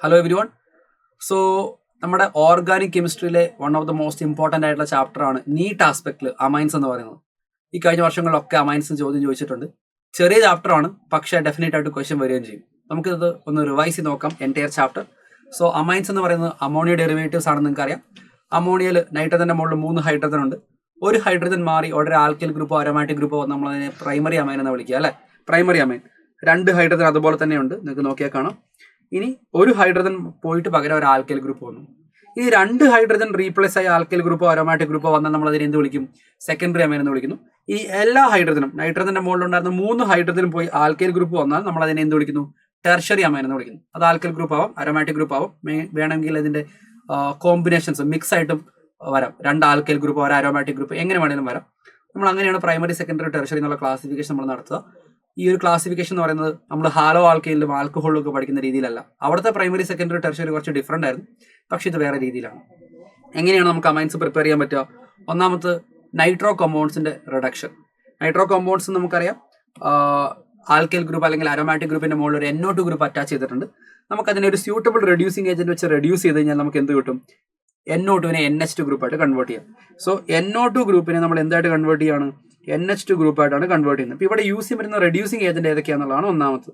Hello everyone. So നമ്മുടെ organic കെമിസ്ട്രിയിലെ one of the most important ആയിട്ടുള്ള chapter ആണ് നീറ്റ് ആസ്പെക്റ്റിൽ അമൈൻസ് എന്ന് പറയുന്നത്. ഈ കഴിഞ്ഞ വർഷങ്ങളിലൊക്കെ അമൈൻസ് ചോദ്യം ചോദിച്ചിട്ടുണ്ട്. ചെറിയ ചാപ്റ്റർ ആണ്, പക്ഷേ ഡെഫിനറ്റ് ആയിട്ട് ക്വസ്റ്റ്യൻ വരികയും ചെയ്യും. നമുക്കിത് ഒന്ന് റിവൈസ് ചെയ്ത് നോക്കാം എൻറ്റയർ ചാപ്റ്റർ. സോ അമൈൻസ് എന്ന് പറയുന്നത് അമോണിയ ഡെറിവേറ്റീവ്സ് ആണെന്ന് നിങ്ങൾക്കറിയാം. അമോണിയയിൽ നൈട്രജൻ്റെ മുകളിൽ 3 ഹൈഡ്രജൻ ഉണ്ട്. ഒരു ഹൈഡ്രജൻ മാറി ഒരു ആൽക്കൈൽ ഗ്രൂപ്പോ അരോമാറ്റിക് ഗ്രൂപ്പോ നമ്മളതിനെ പ്രൈമറി അമൈൻ എന്ന് വിളിക്കുക അല്ലേ. പ്രൈമറി അമൈൻ 2 ഹൈഡ്രജൻ അതുപോലെ തന്നെയുണ്ട്, നിങ്ങൾക്ക് നോക്കിയാൽ കാണാം. ഇനി ഒരു ഹൈഡ്രജൻ പോയിട്ട് പകരം ഒരു ആൽക്കൈൽ ഗ്രൂപ്പ് വന്നു. ഇനി 2 ഹൈഡ്രജൻ റീപ്ലേസ് ആയ ആൽക്കൈൽ ഗ്രൂപ്പോ അരോമാറ്റിക് ഗ്രൂപ്പോ വന്നാൽ നമ്മൾ അതിനെ എന്ത് വിളിക്കും? സെക്കൻഡറി അമൈൻ എന്ന് വിളിക്കുന്നു. ഈ എല്ലാ ഹൈഡ്രജനും നൈട്രജന്റെ മുകളിലുണ്ടായിരുന്ന 3 ഹൈഡ്രജനും പോയി ആൽക്കൈൽ ഗ്രൂപ്പ് വന്നാൽ നമ്മൾ അതിനെ എന്ത് വിളിക്കുന്നു? ടെർഷറി അമൈൻ എന്ന് വിളിക്കുന്നു. അത് ആൽക്കൈൽ ഗ്രൂപ്പ് ആവാം, അരോമാറ്റിക് ഗ്രൂപ്പ് ആവാം, വേണമെങ്കിൽ അതിന്റെ കോമ്പിനേഷൻസ് മിക്സ് ആയിട്ടും വരാം. 2 ആൽക്കൈൽ ഗ്രൂപ്പ്, ഒരു അരോമാറ്റിക് ഗ്രൂപ്പ്, എങ്ങനെ വേണമെങ്കിലും വരാം. നമ്മൾ അങ്ങനെയാണ് പ്രൈമറി, സെക്കൻഡറി, ടെർഷറി എന്നുള്ള ക്ലാസിഫിക്കേഷൻ നമ്മൾ നടത്തുക. ഈ ഒരു ക്ലാസിഫിക്കേഷൻ എന്ന് പറയുന്നത് നമ്മൾ ഹാലോ ആൽക്കൈലിലും ആൽക്കഹോളിലും ഒക്കെ പഠിക്കുന്ന രീതിയിലല്ല. അവിടുത്തെ പ്രൈമറി, സെക്കൻഡറി, ടെർഷറി കുറച്ച് ഡിഫറൻ്റ് ആയിരുന്നു, പക്ഷേ ഇത് വേറെ രീതിയിലാണ്. എങ്ങനെയാണ് നമുക്ക് അമൈൻസ് പ്രിപ്പയർ ചെയ്യാൻ പറ്റുക? ഒന്നാമത് നൈട്രോ കോമ്പൗണ്ട്സിന്റെ റിഡക്ഷൻ. നൈട്രോ കോമ്പൗണ്ട്സ് നമുക്കറിയാം, ആൽക്കൈൽ ഗ്രൂപ്പ് അല്ലെങ്കിൽ അരോമാറ്റിക് ഗ്രൂപ്പിന്റെ മുകളിൽ ഒരു NO2 ഗ്രൂപ്പ് അറ്റാച്ച് ചെയ്തിട്ടുണ്ട്. നമുക്കതിനെ ഒരു സ്യൂട്ടബിൾ റെഡ്യൂസിങ് ഏജന്റ് വെച്ച് റെഡ്യൂസ് ചെയ്ത് കഴിഞ്ഞാൽ നമുക്ക് എന്ത് കിട്ടും? NO2നെ NH2 ഗ്രൂപ്പായിട്ട് കൺവേർട്ട് ചെയ്യാം. സോ NO2 ഗ്രൂപ്പിനെ നമ്മൾ എന്തായിട്ട് കൺവേർട്ട് ചെയ്യാണ്? NH2 ഗ്രൂപ്പായിട്ടാണ് കൺവേർട്ട് ചെയ്യുന്നത്. ഇപ്പോൾ ഇവിടെ യൂസ് ചെയ്യാൻ പറ്റുന്ന റെഡ്യൂസിങ് ഏജന്റ് ഏതൊക്കെയാണെന്നുള്ളതാണ് ഒന്നാമത്.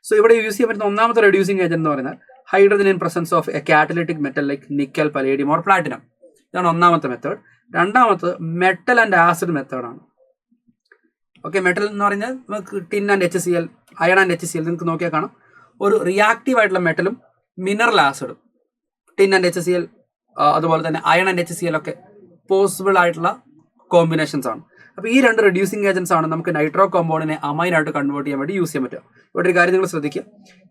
സോ ഇവിടെ യൂസ് ചെയ്യാൻ പറ്റുന്ന ഒന്നാമത്തെ റെഡ്യൂസിങ് ഏജന്റ് എന്ന് പറയുന്നത് hydrogen in presence of a catalytic metal like nickel, palladium or platinum. ഇതാണ് ഒന്നാമത്തെ മെത്തേഡ്. രണ്ടാമത്തെ മെറ്റൽ ആൻഡ് ആസിഡ് മെത്തേഡാണ്. ഓക്കെ, മെറ്റൽ എന്ന് പറഞ്ഞാൽ നമുക്ക് tin and HCl, iron and HCl നിങ്ങൾക്ക് നോക്കിയാൽ കാണാം. ഒരു റിയാക്റ്റീവ് ആയിട്ടുള്ള മെറ്റലും മിനറൽ ആസിഡും, ടിൻ ആൻഡ് HCl അതുപോലെ തന്നെ അയൺ ആൻഡ് HCl ഒക്കെ പോസിബിൾ ആയിട്ടുള്ള കോമ്പിനേഷൻസ് ആണ്. അപ്പോൾ ഈ 2 റെഡ്യൂസിങ് ഏജൻസ് ആണ് നമുക്ക് നൈട്രോ കോമ്പൗണ്ടിനെ അമൈനായിട്ട് കൺവേർട്ട് ചെയ്യാൻ വേണ്ടി യൂസ് ചെയ്യാൻ പറ്റുക. ഇവിടെ ഒരു കാര്യം നിങ്ങൾ ശ്രദ്ധിക്കുക,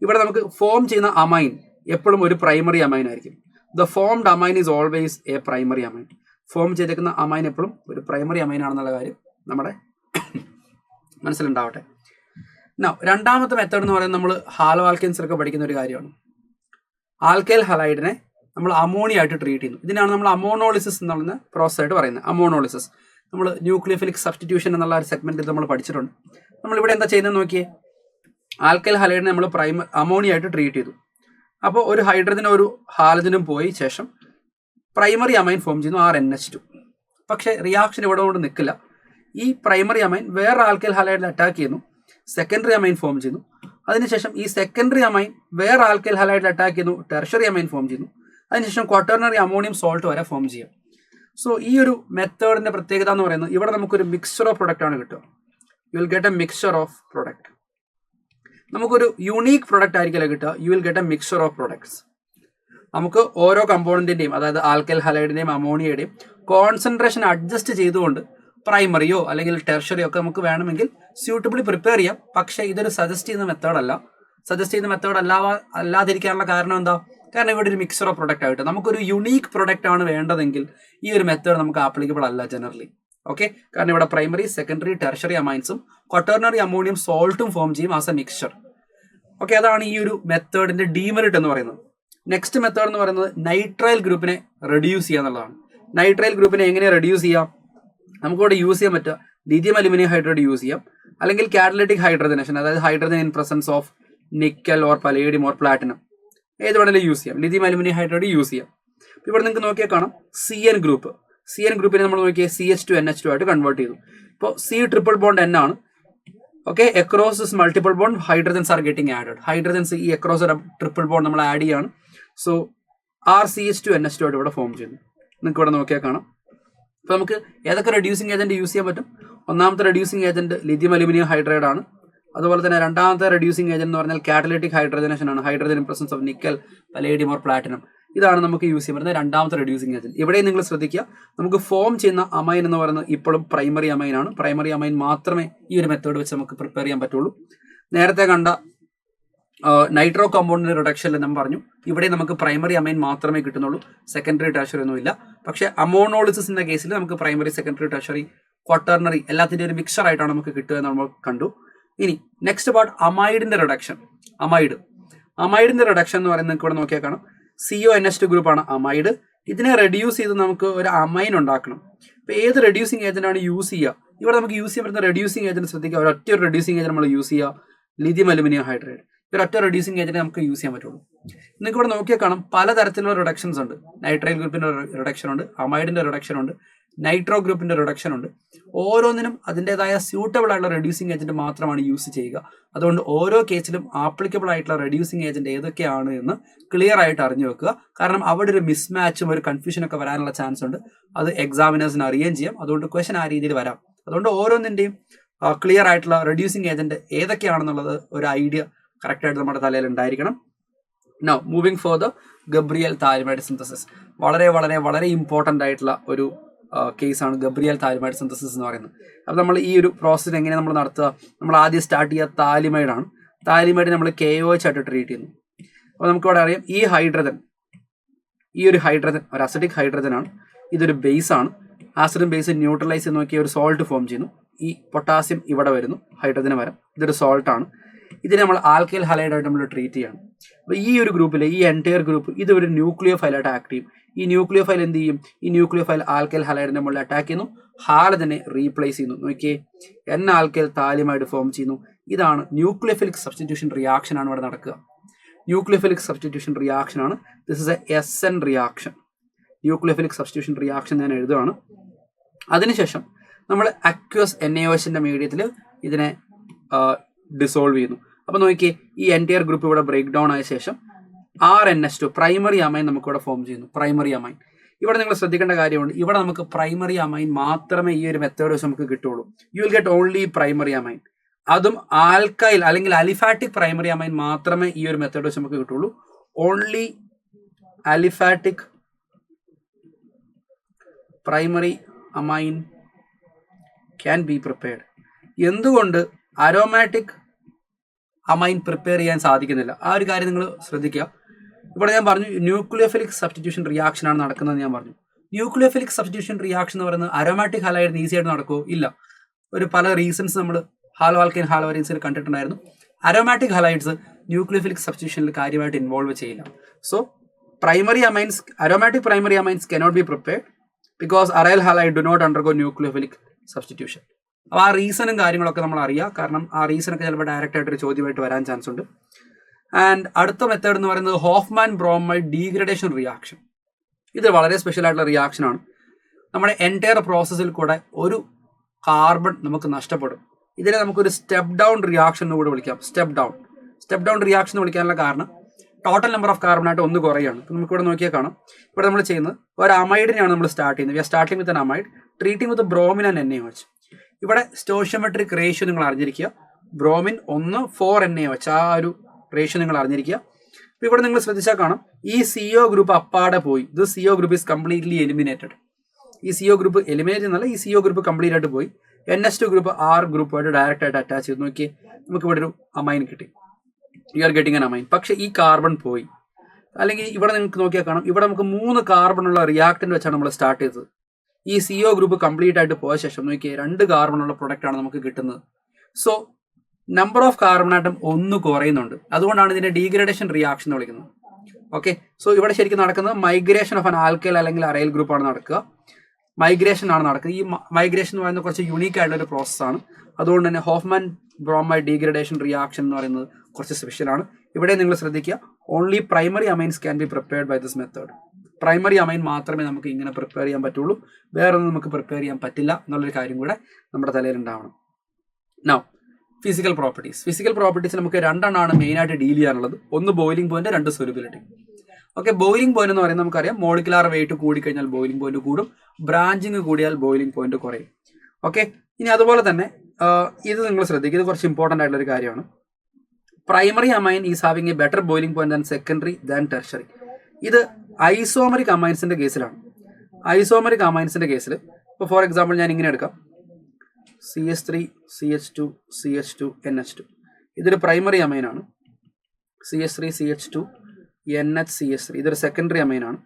ഇവിടെ നമുക്ക് ഫോം ചെയ്യുന്ന അമൈൻ എപ്പോഴും ഒരു പ്രൈമറി അമൈൻ ആയിരിക്കും. The formed amen is always A primary amen. Form ചെയ്തേക്കുന്ന അമൈൻ എപ്പോഴും ഒരു പ്രൈമറി അമൈൻ ആണെന്നുള്ള കാര്യം നമ്മുടെ മനസ്സിലുണ്ടാവട്ടെ. രണ്ടാമത്തെ മെത്തേഡ് എന്ന് പറയുന്നത് നമ്മൾ ഹാലോ ആൽക്കൈൻസിലൊക്കെ പഠിക്കുന്ന ഒരു കാര്യമാണ്. ആൽക്കൈൽ ഹലൈഡിനെ നമ്മൾ അമോണിയ ആയിട്ട് ട്രീറ്റ് ചെയ്യുന്നു. ഇതിനാണ് നമ്മൾ അമോണോളിസിസ് എന്ന് പറയുന്ന പ്രോസസ് ആയിട്ട് പറയുന്നത്. അമോണോളിസിസ് നമ്മൾ ന്യൂക്ലിയോഫിലിക് സബ്സ്റ്റിറ്റ്യൂഷൻ എന്നുള്ള ഒരു സെഗ്മെന്റിൽ നമ്മൾ പഠിച്ചിട്ടുണ്ട്. നമ്മളിവിടെ എന്താ ചെയ്യുന്നത് നോക്കിയേ, ആൽക്കൈൽ ഹലൈഡിനെ നമ്മൾ അമോണിയ ആയിട്ട് ട്രീറ്റ് ചെയ്തു. അപ്പോൾ ഒരു ഹൈഡ്രജനും ഒരു ഹാലജനും പോയി ശേഷം പ്രൈമറി അമൈൻ ഫോം ചെയ്യുന്നു, RNH2. പക്ഷേ റിയാക്ഷൻ ഇവിടെ കൊണ്ട് നിൽക്കില്ല. ഈ പ്രൈമറി അമൈൻ വേറെ ആൽക്കൈൽ ഹലൈഡിൽ അറ്റാക്ക് ചെയ്യുന്നു, സെക്കൻഡറി അമൈൻ ഫോം ചെയ്യുന്നു. അതിനുശേഷം ഈ സെക്കൻഡറി അമൈൻ വേറെ ആൽക്കൈൽ ഹലൈഡിൽ അറ്റാക്ക് ചെയ്യുന്നു, ടെർഷറി അമൈൻ ഫോം ചെയ്യുന്നു. അതിനുശേഷം ക്വാട്ടർണറി അമോണിയം സോൾട്ട് വരെ ഫോം ചെയ്യാം. സോ ഈ ഒരു മെത്തേഡിന്റെ പ്രത്യേകത എന്ന് പറയുന്നത് ഇവിടെ നമുക്കൊരു മിക്സ്ചർ ഓഫ് പ്രൊഡക്റ്റ് ആണ് കിട്ടുക. You will get A mixture of product. നമുക്കൊരു യുണീക്ക് പ്രൊഡക്റ്റ് ആയിരിക്കില്ല കിട്ടുക, you will get A mixture of products. നമുക്ക് ഓരോ കമ്പോണന്റിന്റെയും, അതായത് ആൽക്കൈൽ ഹലൈഡിന്റെയും അമോണിയയുടെയും കോൺസെൻട്രേഷൻ അഡ്ജസ്റ്റ് ചെയ്തുകൊണ്ട് പ്രൈമറിയോ അല്ലെങ്കിൽ ടെർഷറിയോ ഒക്കെ നമുക്ക് വേണമെങ്കിൽ സ്യൂട്ടബിളി പ്രിപ്പയർ ചെയ്യാം. പക്ഷേ ഇതൊരു സജസ്റ്റ് ചെയ്യുന്ന മെത്തേഡ് അല്ല. സജസ്റ്റ് ചെയ്യുന്ന മെത്തേഡ് അല്ലാതിരിക്കാനുള്ള കാരണം എന്താ? കാരണം ഇവിടെ ഒരു മിക്സർ ഓഫ് പ്രൊഡക്റ്റ് ആയിട്ട് നമുക്കൊരു യുണീക്ക് പ്രൊഡക്റ്റ് ആണ് വേണ്ടതെങ്കിൽ ഈ ഒരു മെത്തേഡ് നമുക്ക് ആപ്ലിക്കബിൾ അല്ല ജനറലി. ഓക്കെ, കാരണം ഇവിടെ പ്രൈമറി, സെക്കൻഡറി, ടെർഷറി അമൈൻസും ക്വാട്ടർണറി അമോണിയം സോൾട്ടും ഫോം ചെയ്യും ആസ് എ മിക്സ്ചർ. ഓക്കെ, അതാണ് ഈ ഒരു മെത്തേഡിന്റെ ഡീമെറിറ്റ് എന്ന് പറയുന്നത്. നെക്സ്റ്റ് മെത്തേഡ് എന്ന് പറയുന്നത് നൈട്രൈൽ ഗ്രൂപ്പിനെ റെഡ്യൂസ് ചെയ്യുക എന്നുള്ളതാണ്. നൈട്രൈൽ ഗ്രൂപ്പിനെ എങ്ങനെ റെഡ്യൂസ് ചെയ്യാം? നമുക്കിവിടെ യൂസ് ചെയ്യാൻ പറ്റുക ലിഥിയം അലുമിനിയം ഹൈഡ്രൈഡ് യൂസ് ചെയ്യാം, അല്ലെങ്കിൽ കാറ്റലിറ്റിക് ഹൈഡ്രജനേഷൻ, അതായത് hydrogen in presence of nickel or palladium or platinum, ഏത് വേണമെങ്കിലും യൂസ് ചെയ്യാം. ലിഥിയം അലുമിനിയം ഹൈഡ്രൈഡ് യൂസ് ചെയ്യാം. ഇവിടെ നിങ്ങൾക്ക് നോക്കിയാൽ കാണാം CN ഗ്രൂപ്പ്. CN ഗ്രൂപ്പിനെ നമ്മൾ നോക്കിയാൽ CH2NH2 ആയിട്ട് കൺവേർട്ട് ചെയ്തു. ഇപ്പോൾ C ട്രിപ്പിൾ ബോണ്ട് N ആണ്. Okay, across this multiple bond hydrogens are getting added. Hydrogens ഈ അക്രോസ് ട്രിപ്പിൾ ബോണ്ട് നമ്മൾ ആഡ് ചെയ്യാണ്. സോ RCH2NH2 ആയിട്ട് ഇവിടെ ഫോം ചെയ്യുന്നു. നിങ്ങൾക്ക് ഇവിടെ നോക്കിയാൽ കാണാം. അപ്പോൾ നമുക്ക് ഏതൊക്കെ റെഡ്യൂസിങ് ഏജന്റ് യൂസ് ചെയ്യാൻ പറ്റും? ഒന്നാമത്തെ reducing agent lithium aluminium hydride ആണ്. അതുപോലെ തന്നെ രണ്ടാമത്തെ റെഡ്യൂസിങ് ഏജന്റ് എന്ന് പറഞ്ഞാൽ കാറ്റലിറ്റിക് ഹൈഡ്രജനേഷൻ ആണ്, hydrogen in presence of nickel, palladium or platinum. ഇതാണ് നമുക്ക് യൂസ് ചെയ്യാൻ പറ്റുന്ന രണ്ടാമത്തെ റെഡ്യൂസിങ് ഏജന്റ്. ഇവിടെ നിങ്ങൾ ശ്രദ്ധിക്കുക, നമുക്ക് ഫോം ചെയ്യുന്ന അമൈൻ എന്ന് പറയുന്നത് ഇപ്പോഴും പ്രൈമറി അമൈൻ ആണ്. പ്രൈമറി അമൈൻ മാത്രമേ ഈ ഒരു മെത്തേഡ് വെച്ച് നമുക്ക് പ്രിപ്പയർ ചെയ്യാൻ പറ്റുള്ളൂ. നേരത്തെ കണ്ട നൈട്രോ കോമ്പൗണ്ടിന്റെ റിഡക്ഷനിൽ നമ്മൾ പറഞ്ഞു, ഇവിടെ നമുക്ക് പ്രൈമറി അമൈൻ മാത്രമേ കിട്ടുന്നുള്ളൂ, സെക്കൻഡറി, ടെർഷറി ഒന്നുമില്ല. പക്ഷേ അമോണോളിസിന്റെ കേസിൽ നമുക്ക് പ്രൈമറി, സെക്കൻഡറി, ടെർഷറി, ക്വാട്ടർണറി എല്ലാത്തിൻ്റെ ഒരു മിക്സർ ആയിട്ടാണ് നമുക്ക് കിട്ടുക എന്ന് നമ്മൾ കണ്ടു. ഇനി നെക്സ്റ്റ് പാർട്ട് അമൈഡിന്റെ റിഡക്ഷൻ. അമൈഡിന്റെ റിഡക്ഷൻ എന്ന് പറയുന്നത് ഇവിടെ നോക്കിയാൽ കാണാം, CONH2 ഗ്രൂപ്പാണ് അമൈഡ്. ഇതിനെ റെഡ്യൂസ് ചെയ്ത് നമുക്ക് ഒരു അമൈൻ ഉണ്ടാക്കണം. അപ്പോൾ ഏത് റെഡ്യൂസിങ് ഏജന്റ് ആണ് യൂസ് ചെയ്യുക? ഇവിടെ നമുക്ക് യൂസ് ചെയ്യാൻ പറ്റുന്ന റെഡ്യൂസിങ് ഏജന്റ് ശ്രദ്ധിക്കുക. ഒരൊറ്റ റെഡ്യൂസിങ് ഏജന്റ് നമ്മൾ യൂസ് ചെയ്യുക ലിഥിയം അലുമിനിയം ഹൈഡ്രൈഡ്. ഈ ഒറ്റ റെഡ്യൂസിങ് ഏജന്റ് നമുക്ക് യൂസ് ചെയ്യാൻ പറ്റുള്ളൂ. നിങ്ങൾക്ക് ഇവിടെ നോക്കിയാൽ കാണാം പലതരത്തിലുള്ള റിഡക്ഷൻസ് ഉണ്ട്. നൈട്രൈൽ ഗ്രൂപ്പിന്റെ റിഡക്ഷൻ ഉണ്ട്, അമൈഡിന്റെ റിഡക്ഷൻ ഉണ്ട്, നൈട്രോ ഗ്രൂപ്പിന്റെ റിഡക്ഷൻ ഉണ്ട്. ഓരോന്നിനും അതിൻ്റെതായ സ്യൂട്ടബിൾ ആയിട്ടുള്ള റെഡ്യൂസിങ് ഏജന്റ് മാത്രമാണ് യൂസ് ചെയ്യുക. അതുകൊണ്ട് ഓരോ കേസിലും ആപ്ലിക്കബിൾ ആയിട്ടുള്ള റെഡ്യൂസിങ് ഏജന്റ് ഏതൊക്കെയാണ് എന്ന് ക്ലിയർ ആയിട്ട് അറിഞ്ഞു വെക്കുക. കാരണം അവിടെ ഒരു മിസ്മാച്ചും ഒരു കൺഫ്യൂഷനൊക്കെ വരാനുള്ള ചാൻസ് ഉണ്ട്. അത് എക്സാമിനേഴ്സിന് അറിയുകയും ചെയ്യാം. അതുകൊണ്ട് ക്വസ്റ്റൻ ആ രീതിയിൽ വരാം. അതുകൊണ്ട് ഓരോന്നിൻ്റെയും ക്ലിയർ ആയിട്ടുള്ള റെഡ്യൂസിങ് ഏജന്റ് ഏതൊക്കെയാണെന്നുള്ളത് ഒരു ഐഡിയ കറക്റ്റായിട്ട് നമ്മുടെ തലയിൽ ഉണ്ടായിരിക്കണം. Now moving for the Gabriel phthalimide synthesis. വളരെ വളരെ വളരെ ഇമ്പോർട്ടൻ്റ് ആയിട്ടുള്ള ഒരു കേസാണ് ഗബ്രിയൽ താലിമൈഡ് സിന്തസിസ് എന്ന് പറയുന്നത്. അപ്പോൾ നമ്മൾ ഈ ഒരു പ്രോസസ്സ് എങ്ങനെ നമ്മൾ നടത്തുക? നമ്മൾ ആദ്യം സ്റ്റാർട്ട് ചെയ്യുക താലിമൈഡാണ്. താലിമൈഡ് നമ്മൾ KOH ആയിട്ട് ട്രീറ്റ് ചെയ്യുന്നു. അപ്പോൾ നമുക്കിവിടെ അറിയാം ഈ ഒരു ഹൈഡ്രജൻ ഒരു അസിഡിക് ഹൈഡ്രജൻ ആണ്. ഇതൊരു ബേസ് ആണ്. ആസിഡും ബേസ് ന്യൂട്രലൈസ് ചെയ്ത് നോക്കിയ ഒരു സോൾട്ട് ഫോം ചെയ്യുന്നു. ഈ പൊട്ടാസ്യം ഇവിടെ വരുന്നു, ഹൈഡ്രജന് വരാം. ഇതൊരു സോൾട്ട് ആണ്. ഇതിനെ നമ്മൾ ആൽക്കൈൽ ഹലൈഡായിട്ട് നമ്മൾ ട്രീറ്റ് ചെയ്യണം. അപ്പോൾ ഈ ഒരു ഗ്രൂപ്പിലെ ഈ എൻറ്റയർ ഗ്രൂപ്പ് ഇത് ഒരു ന്യൂക്ലിയോ ഫൈലായിട്ട് ആക്ട് ചെയ്യും. ഈ ന്യൂക്ലിയോ ഫൈൽ എന്ത് ചെയ്യും? ഈ ന്യൂക്ലിയോ ഫൈൽ ആൽക്കൈൽ ഹലൈഡിനെ നമ്മൾ അറ്റാക്ക് ചെയ്യുന്നു, ഹാലജനെ റീപ്ലേസ് ചെയ്യുന്നു. നോക്കിയേ, N ആൽക്കൈൽ താലിമൈഡ് ഫോം ചെയ്യുന്നു. ഇതാണ് ന്യൂക്ലിയോഫിലിക് സബ്സ്റ്റിറ്റ്യൂഷൻ റിയാക്ഷൻ ആണ് ഇവിടെ നടക്കുക. ന്യൂക്ലിയോഫിലിക് സബ്സ്റ്റിറ്റ്യൂഷൻ റിയാക്ഷൻ ആണ്. This is A SN reaction. Nucleophilic substitution reaction ഞാൻ എഴുതുകയാണ്. അതിനുശേഷം നമ്മൾ അക്വസ് NaOHന്റെ മീഡിയത്തിൽ ഇതിനെ ഡിസോൾവ് ചെയ്യുന്നു. അപ്പോൾ നോക്കിയേ, ഈ എൻറ്റയർ ഗ്രൂപ്പ് ഇവിടെ ബ്രേക്ക് ഡൗൺ ആയ ശേഷം RNH2 പ്രൈമറി അമൈൻ നമുക്കിവിടെ ഫോം ചെയ്യുന്നു. പ്രൈമറി അമൈൻ ഇവിടെ നിങ്ങൾ ശ്രദ്ധിക്കേണ്ട കാര്യമുണ്ട്. ഇവിടെ നമുക്ക് പ്രൈമറി അമൈൻ മാത്രമേ ഈ ഒരു മെത്തേഡ് വെച്ച് നമുക്ക് കിട്ടുള്ളൂ. You will get only primary amen. അതും ആൽക്കൈൽ അല്ലെങ്കിൽ അലിഫാറ്റിക് പ്രൈമറി അമൈൻ മാത്രമേ ഈ ഒരു മെത്തേഡ് വെച്ച് നമുക്ക് കിട്ടുള്ളൂ. Only aliphatic primary amen can be prepared. എന്തുകൊണ്ട് അരോമാറ്റിക് അമൈൻ പ്രിപ്പയർ ചെയ്യാൻ സാധിക്കുന്നില്ല? ആ ഒരു കാര്യം നിങ്ങൾ ശ്രദ്ധിക്കുക. ഇവിടെ ഞാൻ പറഞ്ഞു ന്യൂക്ലിയോഫിലിക് സബ്സ്റ്റിറ്റ്യൂഷൻ റിയാക്ഷൻ ആണ് നടക്കുന്നത് ഞാൻ പറഞ്ഞു. ന്യൂക്ലിയോഫിലിക് സബ്സ്റ്റിറ്റ്യൂഷൻ റിയാക്ഷൻ എന്ന് പറയുന്നത് അരോമാറ്റിക് ഹാലൈഡിന് ഈസി ആയിട്ട് നടക്കുമോ? ഇല്ല. ഒരു പല റീസൺസ് നമ്മൾ ഹാലോ ആൽക്കൈൻ ഹാലോവരീൻസിൽ കണ്ടിട്ടുണ്ടായിരുന്നു. അരോമാറ്റിക് ഹാലൈഡ്സ് ന്യൂക്ലിയോഫിലിക് സബ്സ്റ്റിറ്റ്യൂഷനിൽ കാര്യമായിട്ട് ഇൻവോൾവ് ചെയ്യില്ല. So primary amines aromatic primary amines cannot be prepared because aryl halide do not undergo nucleophilic substitution. അപ്പോൾ ആ റീസണും കാര്യങ്ങളൊക്കെ നമ്മൾ അറിയാം. കാരണം ആ റീസണൊക്കെ ചിലപ്പോൾ ഡയറക്റ്റ് ആയിട്ടൊരു ചോദ്യമായിട്ട് വരാൻ ചാൻസ് ഉണ്ട്. ആൻഡ് അടുത്ത മെത്തേഡ് എന്ന് പറയുന്നത് ഹോഫ്മാൻ ബ്രോമൈഡ് ഡീഗ്രഡേഷൻ റിയാക്ഷൻ. ഇത് വളരെ സ്പെഷ്യൽ ആയിട്ടുള്ള റിയാക്ഷൻ ആണ്. നമ്മുടെ എൻറ്റയർ പ്രോസസ്സിൽ കൂടെ ഒരു കാർബൺ നമുക്ക് നഷ്ടപ്പെടും. ഇതിനെ നമുക്കൊരു സ്റ്റെപ്പ് ഡൗൺ റിയാക്ഷൻ എന്ന് കൂടെ വിളിക്കാം. സ്റ്റെപ്പ് ഡൗൺ റിയാക്ഷൻ എന്ന് വിളിക്കാനുള്ള കാരണം ടോട്ടൽ നമ്പർ ഓഫ് കാർബണായിട്ട് ഒന്ന് കുറയാണ്. അപ്പോൾ നമുക്കിവിടെ നോക്കിയാൽ കാണാം, ഇവിടെ നമ്മൾ ചെയ്യുന്നത് ഒരു അമൈഡിനെയാണ് നമ്മൾ സ്റ്റാർട്ട് ചെയ്യുന്നത്. We are starting with an amide treating with bromine and NaOH. ഇവിടെ സ്റ്റോഷിയോമെട്രിക് റേഷ്യോ നിങ്ങൾ അറിഞ്ഞിരിക്കുക. ബ്രോമിൻ 1 4 NaOH ആ ഒരു റേഷ്യോ നിങ്ങൾ അറിഞ്ഞിരിക്കുക. അപ്പോൾ ഇവിടെ നിങ്ങൾ ശ്രദ്ധിച്ചാൽ കാണാം ഈ CO ഗ്രൂപ്പ് അപ്പാടെ പോയി. ഇത് CO group is completely eliminated. ഈ CO ഗ്രൂപ്പ് എലിമിനേറ്റ് എന്നല്ല, ഈ CO ഗ്രൂപ്പ് കംപ്ലീറ്റ് ആയിട്ട് പോയി. NH2 ഗ്രൂപ്പ് R ഗ്രൂപ്പുമായിട്ട് ഡയറക്റ്റ് ആയിട്ട് അറ്റാച്ച് ചെയ്ത് നോക്കി നമുക്ക് ഇവിടെ ഒരു അമൈൻ കിട്ടി. You are getting N amen. പക്ഷെ ഈ കാർബൺ പോയി. അല്ലെങ്കിൽ ഇവിടെ നിങ്ങൾക്ക് നോക്കിയാൽ കാണാം, ഇവിടെ നമുക്ക് 3 കാർബണുള്ള റിയാക്ടന്റ് വെച്ചാണ് നമ്മൾ സ്റ്റാർട്ട് ചെയ്തത്. ഈ CO ഗ്രൂപ്പ് കംപ്ലീറ്റ് ആയിട്ട് പോയ ശേഷം നോക്കിയാൽ 2 കാർബണുള്ള പ്രൊഡക്റ്റ് ആണ് നമുക്ക് കിട്ടുന്നത്. So number of carbon atom 1 കുറയുന്നുണ്ട്. അതുകൊണ്ടാണ് ഇതിനെ ഡീഗ്രഡേഷൻ റിയാക്ഷൻ എന്ന് വിളിക്കുന്നത്. ഓക്കെ, സോ ഇവിടെ ശരിക്കും നടക്കുന്നത് മൈഗ്രേഷൻ ഓഫ് ആൻ ആൽക്കൈൽ അല്ലെങ്കിൽ അറൈൽ ഗ്രൂപ്പാണ് നടക്കുക. മൈഗ്രേഷൻ ആണ് നടക്കുന്നത്. ഈ മൈഗ്രേഷൻ എന്ന് പറയുന്നത് കുറച്ച് യുണീക്ക് ആയിട്ടുള്ള ഒരു പ്രോസസ്സാണ്. അതുകൊണ്ട് തന്നെ ഹോഫ്മാൻ ബ്രോമൈഡ് ഡീഗ്രഡേഷൻ റിയാക്ഷൻ എന്ന് പറയുന്നത് കുറച്ച് സ്പെഷ്യലാണ്. ഇവിടെ നിങ്ങൾ ശ്രദ്ധിക്കുക, only primary amines can be prepared by this method. Primary amine മാത്രമേ നമുക്ക് ഇങ്ങനെ പ്രിപ്പയർ ചെയ്യാൻ പറ്റുള്ളൂ, വേറൊന്നും നമുക്ക് പ്രിപ്പയർ ചെയ്യാൻ പറ്റില്ല എന്നുള്ളൊരു കാര്യം കൂടെ നമ്മുടെ തലയിൽ ഉണ്ടാവണം. നൗ ഫിസിക്കൽ പ്രോപ്പർട്ടീസ് നമുക്ക് 2 എണ്ണമാണ് മെയിനായിട്ട് ഡീൽ ചെയ്യാനുള്ളത്. ഒന്ന് boiling point, 2 solubility. Okay, boiling point എന്ന് പറയുന്നത് നമുക്കറിയാം മോളിക്കുലാർ വെയിറ്റ് കൂടിക്കഴിഞ്ഞാൽ ബോയിലിംഗ് പോയിന്റ് കൂടും, ബ്രാഞ്ചിങ് കൂടിയാൽ ബോയിലിംഗ് പോയിന്റ് കുറയും. ഓക്കെ, ഇനി അതുപോലെ തന്നെ ഇത് നിങ്ങൾ ശ്രദ്ധിക്കുക, ഇത് കുറച്ച് ഇമ്പോർട്ടൻ്റ് ആയിട്ടുള്ള ഒരു കാര്യമാണ്. Primary amen is having A better boiling point than secondary than tertiary. ഇത് ഐസോമറിക് അമൈൻസിന്റെ കേസിലാണ്. ഐസോമറിക് അമൈൻസിന്റെ കേസിൽ ഇപ്പോൾ ഫോർ എക്സാമ്പിൾ ഞാൻ ഇങ്ങനെ എടുക്കാം, CH3 CH2 CH2 NH2. ഇതൊരു പ്രൈമറി അമൈനാണ്. CH3 CH2 NHCH3 ഇതൊരു secondary അമൈനാണ്.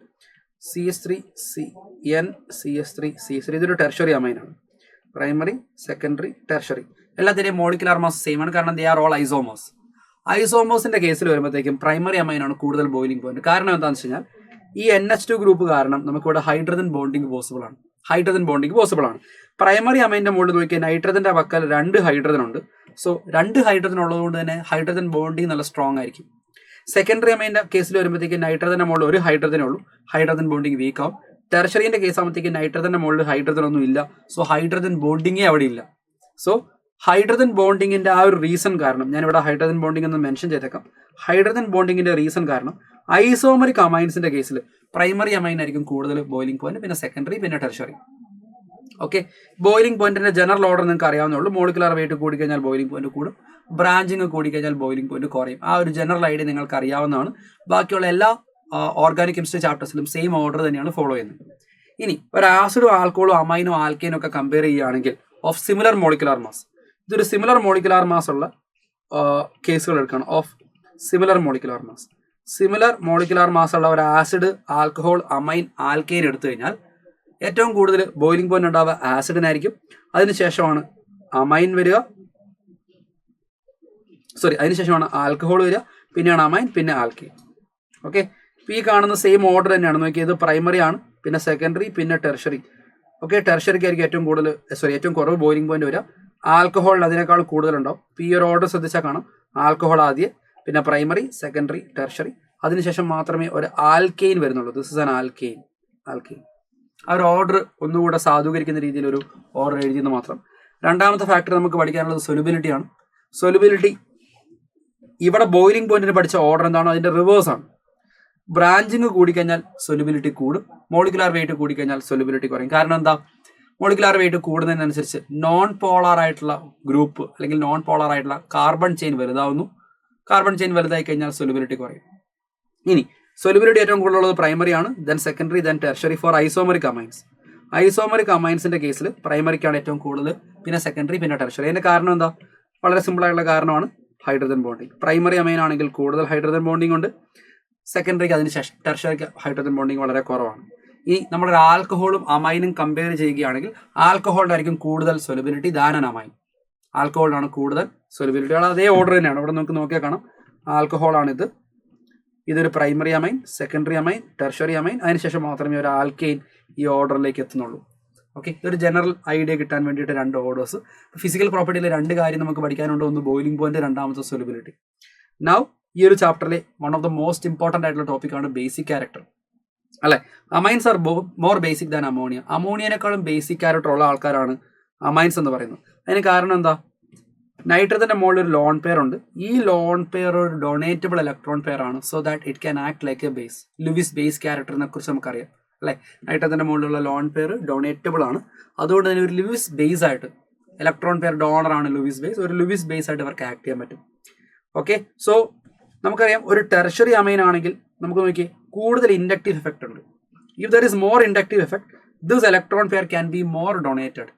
CH3 CN CH3 CH3 ഇതൊരു ടെർഷറി അമൈനാണ്. പ്രൈമറി, സെക്കൻഡറി, ടെർഷറി എല്ലാത്തിൻ്റെയും മോളിക്കുലാർ മാസ് സെയിം ആണ്, കാരണം ദേ ആർ ഓൾ ഐസോമോസ്. ഐസോമോസിന്റെ കേസിൽ വരുമ്പോഴത്തേക്കും പ്രൈമറി അമൈനാണ് കൂടുതൽ ബോയിലിംഗ് പോയിന്റ്. കാരണം എന്താണെന്ന് വെച്ച് കഴിഞ്ഞാൽ ഈ NH2 ഗ്രൂപ്പ് കാരണം നമുക്കിവിടെ ഹൈഡ്രജൻ ബോണ്ടിങ് പോസിബിൾ ആണ്. ഹൈഡ്രജൻ ബോണ്ടിങ് പോസിബിൾ ആണ്. പ്രൈമറി അമൈൻ്റെ മുകളിൽ നോക്കിയാൽ നൈട്രജന്റെ പക്കൽ 2 ഹൈഡ്രജൻ ഉണ്ട്. സോ 2 ഹൈഡ്രജൻ ഉള്ളതുകൊണ്ട് തന്നെ ഹൈഡ്രജൻ ബോണ്ടിങ് നല്ല സ്ട്രോങ് ആയിരിക്കും. സെക്കൻഡറി അമൈൻ്റെ കേസിൽ വരുമ്പോഴത്തേക്ക് നൈട്രജന്റെ മുകളിൽ 1 ഹൈഡ്രജനേ ഉള്ളൂ, ഹൈഡ്രജൻ ബോണ്ടിങ് വീക്ക് ആവും. ടെർഷറിന്റെ കേസ് ആകുമ്പോഴത്തേക്ക് നൈട്രജന്റെ മുകളിൽ ഹൈഡ്രജൻ ഒന്നും ഇല്ല, സോ ഹൈഡ്രജൻ ബോണ്ടിങ്ങേ അവിടെ ഇല്ല. സോ ഹൈഡ്രജൻ ബോണ്ടിങ്ങിന്റെ ആ ഒരു റീസൺ കാരണം, ഞാനിവിടെ ഹൈഡ്രജൻ ബോണ്ടിങ് എന്ന് മെൻഷൻ ചെയ്തേക്കാം. ഹൈഡ്രജൻ ബോണ്ടിങ്ങിന്റെ റീസൺ കാരണം ഐസോമറിക് അമൈൻസിന്റെ കേസിൽ പ്രൈമറി അമൈൻ ആയിരിക്കും കൂടുതൽ ബോയിലിംഗ് പോയിന്റ്, പിന്നെ സെക്കൻഡറി, പിന്നെ ടെർഷറി. ഓക്കെ, ബോയിലിംഗ് പോയിന്റിന്റെ ജനറൽ ഓർഡർ നിങ്ങൾക്ക് അറിയാവുന്നേ ഉള്ളൂ. മോളിക്കുലർ വെയിറ്റ് കൂടിക്കഴിഞ്ഞാൽ ബോയിലിംഗ് പോയിന്റ് കൂടും, ബ്രാഞ്ചിങ് കൂടിക്കഴിഞ്ഞാൽ ബോയിലിംഗ് പോയിന്റ് കുറയും. ആ ഒരു ജനറൽ ഐഡിയ നിങ്ങൾക്ക് അറിയാവുന്നതാണ്. ബാക്കിയുള്ള എല്ലാ ഓർഗാനിക് കെമിസ്ട്രി ചാപ്റ്റേഴ്സിലും സെയിം ഓർഡർ തന്നെയാണ് ഫോളോ ചെയ്യുന്നത്. ഇനി ഒരു ആസിഡും ആൽക്കോളും അമൈനും ആൽക്കൈനും ഒക്കെ കമ്പയർ ചെയ്യുകയാണെങ്കിൽ ഓഫ് സിമിലർ മോളിക്കുലർ മാസ്, ഇതൊരു സിമിലർ മോളിക്കുലർ മാസ് ഉള്ള കേസുകൾ എടുക്കണം. Of similar molecular mass, similar molecular mass ഉള്ള ഒരു ആസിഡ്, ആൽക്കഹോൾ, അമൈൻ, ആൽക്കൈൻ എടുത്തു കഴിഞ്ഞാൽ ഏറ്റവും കൂടുതൽ ബോയിലിംഗ് പോയിന്റ് ഉണ്ടാവുക ആസിഡിനായിരിക്കും. അതിനുശേഷമാണ് അമൈൻ വരിക, അതിനുശേഷമാണ് ആൽക്കഹോൾ വരിക, പിന്നെയാണ് അമൈൻ, പിന്നെ ആൽക്കൈൻ. ഓക്കെ, ഈ കാണുന്ന സെയിം ഓർഡർ തന്നെയാണ്. നോക്കിയത് പ്രൈമറി ആണ്, പിന്നെ സെക്കൻഡറി, പിന്നെ ടെർഷറി. ഓക്കെ, ടെർഷറിക്ക് ആയിരിക്കും ഏറ്റവും കുറവ് ബോയിലിംഗ് പോയിന്റ് വരിക. ആൽക്കഹോളിൽ അതിനേക്കാൾ കൂടുതലുണ്ടാവും. ഈ ഒരു ഓർഡർ ശ്രദ്ധിച്ചാൽ കാണാം, ആൽക്കഹോൾ ആദ്യം, പിന്നെ പ്രൈമറി, സെക്കൻഡറി, ടെർഷറി, അതിനുശേഷം മാത്രമേ ഒരു ആൽക്കെയിൻ വരുന്നുള്ളൂ. This is an alkane. ആ ഒരു ഓർഡർ ഒന്നുകൂടെ സാധൂകരിക്കുന്ന രീതിയിൽ ഒരു ഓർഡർ എഴുതിയെന്ന് മാത്രം. രണ്ടാമത്തെ ഫാക്ടർ നമുക്ക് പഠിക്കാനുള്ളത് സൊല്യൂബിലിറ്റി ആണ്. സൊല്യൂബിലിറ്റി ഇവിടെ ബോയിലിംഗ് പോയിന്റിന് പഠിച്ച ഓർഡർ എന്താണോ അതിന്റെ റിവേഴ്സ് ആണ്. ബ്രാഞ്ചിങ് കൂടിക്കഴിഞ്ഞാൽ സൊല്യൂബിലിറ്റി കൂടും, മോളിക്കുലാർ വെയിറ്റ് കൂടിക്കഴിഞ്ഞാൽ സൊല്യൂബിലിറ്റി കുറയും. കാരണം എന്താ, മോളിക്കുലാർ വെയിറ്റ് കൂടുന്നതിനനുസരിച്ച് നോൺ പോളാർ ആയിട്ടുള്ള ഗ്രൂപ്പ് അല്ലെങ്കിൽ നോൺ പോളാർ ആയിട്ടുള്ള കാർബൺ ചെയിൻ വലുതാവുന്നു. കാർബൺ ചെയിൻ വലുതായി കഴിഞ്ഞാൽ സൊല്യൂബിലിറ്റി കുറയും. ഇനി സൊല്യൂബിലിറ്റി ഏറ്റവും കൂടുതലുള്ളത് പ്രൈമറി ആണ്, then secondary, then tertiary for isomeric amines. Isomeric അമൈൻസിന്റെ കേസിൽ പ്രൈമറിക്കാണ് ഏറ്റവും കൂടുതൽ, പിന്നെ സെക്കൻഡറി, പിന്നെ ടെർഷറി. അതിന്റെ കാരണം എന്താ, വളരെ സിമ്പിൾ ആയിട്ടുള്ള കാരണമാണ് ഹൈഡ്രജൻ ബോണ്ടിങ്. പ്രൈമറി അമൈൻ ആണെങ്കിൽ കൂടുതൽ ഹൈഡ്രജൻ ബോണ്ടിങ് ഉണ്ട്, സെക്കൻഡറിക്ക് അതിനുശേഷം ടെർഷറിക്ക് ഹൈഡ്രജൻ ബോണ്ടിങ് വളരെ കുറവാണ്. ഈ നമ്മുടെ ആൽക്കഹോളും അമൈനും കമ്പയർ ചെയ്യുകയാണെങ്കിൽ ആൽക്കഹോളിന്റെ ആയിരിക്കും കൂടുതൽ സൊല്യൂബിലിറ്റി ദാൻ ആൻ അമൈൻ. ആൽക്കഹോളിനാണ് കൂടുതൽ സൊല്യൂബിലിറ്റി. അതേ ഓർഡർ തന്നെയാണ്. ഇവിടെ നമുക്ക് നോക്കിയാൽ കാണാം, ആൽക്കഹോളാണിത്, ഇതൊരു primary amen, secondary amen, tertiary amen, അതിനുശേഷം മാത്രമേ ഒരു ആൽക്കെയിൻ ഈ ഓർഡറിലേക്ക് എത്തുന്നുള്ളൂ. ഓക്കെ, ഇതൊരു ജനറൽ ഐഡിയ കിട്ടാൻ വേണ്ടിയിട്ട് 2 ഓർഡേഴ്സ്. ഫിസിക്കൽ പ്രോപ്പർട്ടിയിൽ 2 കാര്യം നമുക്ക് പഠിക്കാനുണ്ട്. ഒന്ന് ബോയിലിംഗ് പോയിന്റ്, രണ്ടാമത്തെ സൊല്യൂബിലിറ്റി. നൗ ഈ ഒരു ചാപ്റ്ററിലെ one of the most important ആയിട്ടുള്ള ടോപ്പിക്കാണ് ബേസിക് ക്യാരക്ടർ. അല്ലെ, amines are more basic than ammonia. അമോണിയനേക്കാളും ബേസിക് ക്യാരക്ടർ ഉള്ള ആൾക്കാരാണ് അമൈൻസ് എന്ന് പറയുന്നത്. അതിന് കാരണം എന്താ, നൈട്രജന്റെ മുകളിൽ ഒരു ലോൺ പെയർ ഉണ്ട്. ഈ ലോൺ പെയർ ഒരു ഡൊണേറ്റബിൾ ഇലക്ട്രോൺ പെയർ ആണ്. So that it can act like A base. Luis base ക്യാരക്ടറിനെ കുറിച്ച് നമുക്കറിയാം അല്ലെ. നൈട്രജന്റെ മുകളിലുള്ള ലോൺ പെയർ ഡൊണേറ്റബിൾ ആണ്. അതുകൊണ്ട് തന്നെ ഒരു ലൂയിസ് ബേസ് ആയിട്ട്, ഇലക്ട്രോൺ പെയർ ഡോണർ ആണ് ലൂയിസ് ബേസ്, ഒരു ലൂയിസ് ബേസ് ആയിട്ട് ഇവർക്ക് ആക്ട് ചെയ്യാൻ പറ്റും. ഓക്കെ, സോ നമുക്കറിയാം ഒരു ടെർഷറി അമൈൻ ആണെങ്കിൽ നമുക്ക് നോക്കി കൂടുതൽ ഇൻഡക്റ്റീവ് എഫക്റ്റ് ഉണ്ട്. If there is more inductive effect, this electron pair can be more donated.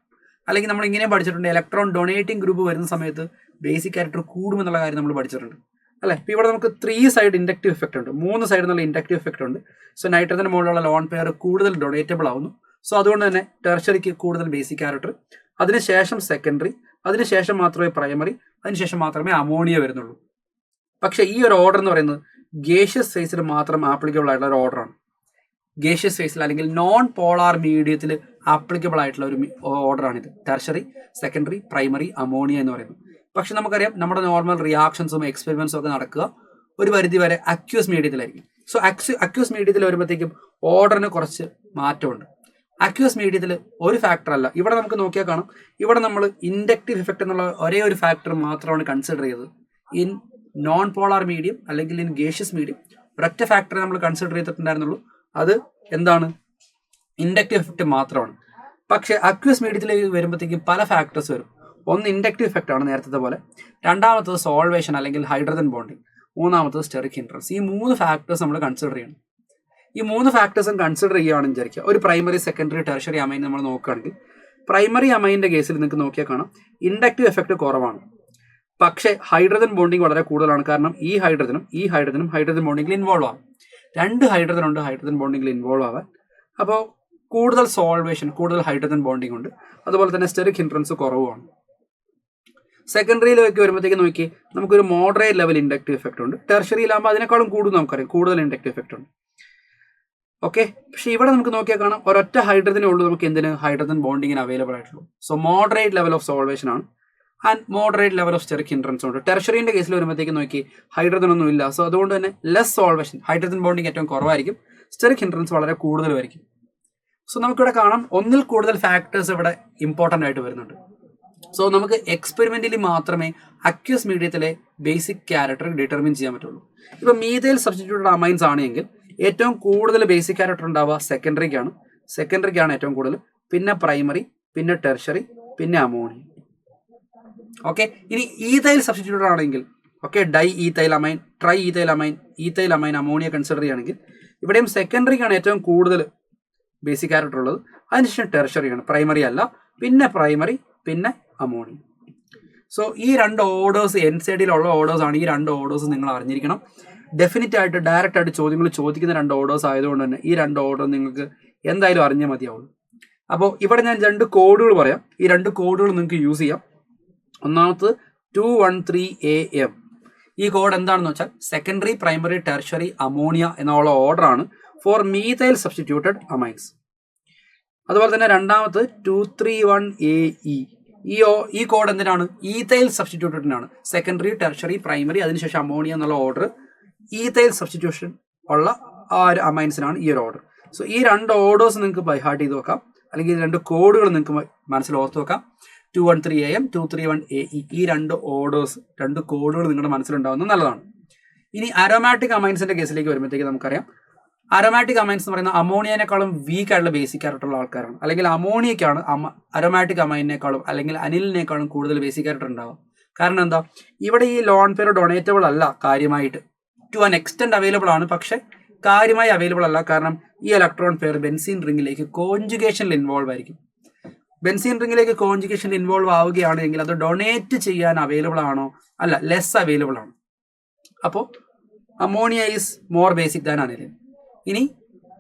അല്ലെങ്കിൽ നമ്മൾ ഇങ്ങനെ പഠിച്ചിട്ടുണ്ട്, ഇലക്ട്രോൺ ഡൊണേറ്റിംഗ് ഗ്രൂപ്പ് വരുന്ന സമയത്ത് ബേസിക് ക്യാരക്ടർ കൂടുമെന്നുള്ള കാര്യം നമ്മൾ പഠിച്ചിട്ടുണ്ട് അല്ലെ. ഇപ്പോൾ ഇവിടെ നമുക്ക് 3 സൈഡ് ഇൻഡക്റ്റീവ് എഫക്റ്റ് ഉണ്ട്, 3 സൈഡിൽ നിന്നുള്ള ഇൻഡക്റ്റീവ് എഫക്റ്റ് ഉണ്ട്. സോ നൈട്രജന് മുകളിലുള്ള ലോൺ പെയർ കൂടുതൽ ഡൊണേറ്റബിൾ ആവുന്നു. സോ അതുകൊണ്ട് തന്നെ ടെർഷറിക്ക് കൂടുതൽ ബേസിക് ക്യാരക്ടർ, അതിനുശേഷം സെക്കൻഡറി, അതിനുശേഷം മാത്രമേ പ്രൈമറി, അതിനുശേഷം മാത്രമേ അമോണിയ വരുന്നുള്ളൂ. പക്ഷേ ഈ ഒരു ഓർഡർ എന്ന് പറയുന്നത് ഗേഷ്യസ് ഫേസിൽ മാത്രം ആപ്ലിക്കബിൾ ആയിട്ടുള്ള ഒരു ഓർഡറാണ്. ഗേഷ്യസ് ഫേസിൽ അല്ലെങ്കിൽ നോൺ പോളാർ മീഡിയത്തിൽ ആപ്ലിക്കബിൾ ആയിട്ടുള്ള ഒരു ഓർഡറാണിത്. ടെർഷറി, സെക്കൻഡറി, പ്രൈമറി, അമോണിയ എന്ന് പറയുന്നത്. പക്ഷെ നമുക്കറിയാം നമ്മുടെ നോർമൽ റിയാക്ഷൻസും എക്സ്പെരിമെന്റ്സും ഒക്കെ നടക്കുക ഒരു പരിധി വരെ അക്യൂസ് മീഡിയത്തിലായിരിക്കും. സോ അക്യൂസ് മീഡിയത്തിൽ വരുമ്പോഴത്തേക്കും ഓർഡറിന് കുറച്ച് മാറ്റമുണ്ട്. അക്യൂസ് മീഡിയത്തിൽ ഒരു ഫാക്ടർ അല്ല. ഇവിടെ നമുക്ക് നോക്കിയാൽ കാണാം, ഇവിടെ നമ്മൾ ഇൻഡക്റ്റീവ് എഫക്റ്റ് എന്നുള്ള ഒരേ ഒരു ഫാക്ടർ മാത്രമാണ് കൺസിഡർ ചെയ്തത്. ഇൻ നോൺ പോളാർ മീഡിയം അല്ലെങ്കിൽ ഇൻ ഗേഷ്യസ് മീഡിയം ഒരൊറ്റ ഫാക്ടർ നമ്മൾ കൺസിഡർ ചെയ്തിട്ടുണ്ടായിരുന്നുള്ളൂ. അത് എന്താണ്, ഇൻഡക്റ്റീവ് എഫക്റ്റ് മാത്രമാണ്. പക്ഷേ അക്യൂസ് മീഡിയത്തിലേക്ക് വരുമ്പോഴത്തേക്കും പല ഫാക്ടേഴ്സ് വരും. ഒന്ന് ഇൻഡക്റ്റീവ് എഫക്റ്റ് ആണ് നേരത്തെ പോലെ, രണ്ടാമത്തത് സോൾവേഷൻ അല്ലെങ്കിൽ ഹൈഡ്രജൻ ബോണ്ടിങ്, മൂന്നാമത്തത് സ്റ്റെറിക് ഹിൻഡ്രൻസ്. ഈ 3 ഫാക്ടേഴ്സ് നമ്മൾ കൺസിഡർ ചെയ്യണം. ഈ 3 ഫാക്ടേഴ്സും കൺസിഡർ ചെയ്യുകയാണെന്ന് വിചാരിക്കുക. ഒരു പ്രൈമറി, സെക്കൻഡറി, ടെർഷറി അമൈൻ നമ്മൾ നോക്കുകയാണെങ്കിൽ പ്രൈമറി അമൈൻ്റെ കേസിൽ നിങ്ങൾക്ക് നോക്കിയാൽ കാണാം ഇൻഡക്റ്റീവ് എഫക്റ്റ് കുറവാണ്. പക്ഷേ ഹൈഡ്രജൻ ബോണ്ടിങ് വളരെ കൂടുതലാണ്. കാരണം ഈ ഹൈഡ്രജനും ഹൈഡ്രജൻ ബോണ്ടിങ്ങിൽ ഇൻവോൾവ് ആവും. 2 ഹൈഡ്രജൻ ഉണ്ട് ഹൈഡ്രജൻ ബോണ്ടിങ്ങിൽ ഇൻവോൾവ് ആവാൻ. അപ്പോൾ കൂടുതൽ സോൾവേഷൻ, കൂടുതൽ ഹൈഡ്രജൻ ബോണ്ടിങ് ഉണ്ട്. അതുപോലെ തന്നെ സ്റ്റെറിക് ഹിൻഡ്രൻസ് കുറവുമാണ്. സെക്കൻഡറിയിലേക്ക് വരുമ്പോഴത്തേക്ക് നോക്കി നമുക്കൊരു മോഡറേറ്റ് ലെവൽ ഇൻഡക്റ്റീവ് എഫക്റ്റ് ഉണ്ട്. ടെർഷറിയിലാകുമ്പോൾ അതിനേക്കാളും കൂടുതൽ നമുക്കറിയാം, കൂടുതൽ ഇൻഡക്റ്റീവ് എഫക്റ്റ് ഉണ്ട്. ഓക്കെ. പക്ഷെ ഇവിടെ നമുക്ക് നോക്കിയാൽ കാണാം ഒരൊറ്റ ഹൈഡ്രജനേ ഉള്ളൂ നമുക്ക് എന്തിന് ഹൈഡ്രജൻ ബോണ്ടിങ്ങിന് അവൈലബിൾ ആയിട്ടുള്ളൂ. So moderate level of solvation ആണ് and moderate level of steric hindrance ഉണ്ട്. ടെർഷറിന്റെ കേസിൽ വരുമ്പോഴത്തേക്ക് നോക്കി ഹൈഡ്രജൻ ഒന്നും ഇല്ല. സോ അതുകൊണ്ട് തന്നെ ലെസ് സോൾവേഷൻ, ഹൈഡ്രജൻ ബോണ്ടിങ് ഏറ്റവും കുറവായിരിക്കും, സ്റ്റെറിക് ഹിൻഡ്രൻസ് വളരെ കൂടുതലുമായിരിക്കും. സോ നമുക്കിവിടെ കാണാം ഒന്നിൽ കൂടുതൽ ഫാക്ടേഴ്സ് ഇവിടെ ഇമ്പോർട്ടൻ്റ് ആയിട്ട് വരുന്നുണ്ട്. സോ നമുക്ക് എക്സ്പെരിമെന്റിൽ മാത്രമേ അക്വസ് മീഡിയത്തിലെ ബേസിക് ക്യാരക്ടർ ഡിറ്റർമിൻ ചെയ്യാൻ പറ്റുള്ളൂ. ഇപ്പം മീഥൈൽ സബ്സ്റ്റിറ്റ്യൂട്ടഡ് അമൈൻസ് ആണെങ്കിൽ ഏറ്റവും കൂടുതൽ ബേസിക് ക്യാരക്ടർ ഉണ്ടാവുക സെക്കൻഡറിക്കാണ് ഏറ്റവും കൂടുതൽ, പിന്നെ പ്രൈമറി, പിന്നെ ടെർഷറി, പിന്നെ അമോണിയ. ഓക്കെ. ഇനി ഈഥൈൽ സബ്സ്റ്റിറ്റ്യൂട്ടഡ് ആണെങ്കിൽ diethyl amine, triethyl amine, ammonia consider ചെയ്യുകയാണെങ്കിൽ ഇവിടെയും സെക്കൻഡറിക്കാണ് ഏറ്റവും കൂടുതൽ ബേസിക് ക്യാരക്ടർ ഉള്ളത്, അതിനുശേഷം ടെർഷറിയാണ്, പ്രൈമറി അല്ല, പിന്നെ പ്രൈമറി, പിന്നെ അമോണിയ. സോ ഈ രണ്ട് ഓർഡേഴ്സ് NCERT-യിലുള്ള ഓർഡേഴ്സ് ആണ്. ഈ രണ്ട് ഓർഡേഴ്സ് നിങ്ങൾ അറിഞ്ഞിരിക്കണം. ഡെഫിനറ്റ് ആയിട്ട് ഡയറക്റ്റ് ആയിട്ട് ചോദ്യങ്ങൾ ചോദിക്കുന്ന രണ്ട് ഓർഡേഴ്സ് ആയതുകൊണ്ട് തന്നെ ഈ രണ്ട് ഓർഡർ നിങ്ങൾക്ക് എന്തായാലും അറിഞ്ഞാൽ മതിയാവുള്ളൂ. അപ്പോൾ ഇവിടെ ഞാൻ രണ്ട് കോഡുകൾ പറയാം. ഈ രണ്ട് കോഡുകൾ നിങ്ങൾക്ക് യൂസ് ചെയ്യാം. ഒന്നാമത് 213AM. ഈ കോഡ് എന്താണെന്ന് വെച്ചാൽ സെക്കൻഡറി, പ്രൈമറി, ടെർഷറി, അമോണിയ എന്നുള്ള ഓർഡർ ആണ് ഫോർ മീഥൈൽ സബ്സ്റ്റിറ്റ്യൂട്ടഡ് അമൈൻസ്. അതുപോലെ തന്നെ രണ്ടാമത് 231AE. ഈ കോഡ് എന്തിനാണ്? ഈഥൈൽ സബ്സ്റ്റിറ്റ്യൂട്ടഡിനാണ്. സെക്കൻഡറി, ടെർഷറി, പ്രൈമറി, അതിനുശേഷം അമോണിയ എന്നുള്ള ഓർഡർ ഈഥൈൽ സബ്സ്റ്റിറ്റ്യൂഷൻ ഉള്ള ആ ഒരു അമൈൻസിനാണ് ഈ ഒരു ഓർഡർ. സോ ഈ രണ്ട് ഓർഡേഴ്സ് നിങ്ങൾക്ക് ബൈ ഹാർട്ട് ചെയ്ത് വെക്കാം, അല്ലെങ്കിൽ രണ്ട് കോഡുകൾ നിങ്ങൾക്ക് മനസ്സിൽ ഓർത്ത് വെക്കാം. 213AM, 231AE. ഈ രണ്ട് കോഡുകൾ നിങ്ങളുടെ മനസ്സിലുണ്ടാവുന്നത് നല്ലതാണ്. ഇനി അരോമാറ്റിക് അമൈൻസിന്റെ കേസിലേക്ക് വരുമ്പോഴത്തേക്ക് നമുക്കറിയാം അരോമാറ്റിക് അമൈൻസ് എന്ന് പറയുന്ന അമോണിയനേക്കാളും വീക്ക് ആയിട്ടുള്ള ബേസിക് ക്യാരക്ടറുള്ള ആൾക്കാരാണ്. അല്ലെങ്കിൽ അമോണിയക്കാണ് അരോമാറ്റിക് അമൈനിനേക്കാളും അല്ലെങ്കിൽ അനിലിനേക്കാളും കൂടുതൽ ബേസിക് ക്യാരക്ടർ ഉണ്ടാവും. കാരണം എന്താ? ഇവിടെ ഈ ലോൺ പെയർ ഡൊണേറ്റബിൾ അല്ല, കാര്യമായിട്ട് ടു ആൻ എക്സ്റ്റെൻഡ് അവൈലബിൾ ആണ്, പക്ഷെ കാര്യമായി അവൈലബിൾ അല്ല. കാരണം ഈ ഇലക്ട്രോൺ പെയർ ബെൻസീൻ റിംഗിലേക്ക് കോൺജുഗേഷനിൽ ഇൻവോൾവ് ആയിരിക്കും. ബെൻസീൻ റിംഗിലേക്ക് കോൺജുഗേഷനിൽ ഇൻവോൾവ് ആവുകയാണെങ്കിൽ അത് ഡൊണേറ്റ് ചെയ്യാൻ അവൈലബിൾ ആണോ? അല്ല, ലെസ് അവൈലബിൾ ആണ്. അപ്പോൾ ammonia is more basic than aniline. ഇനി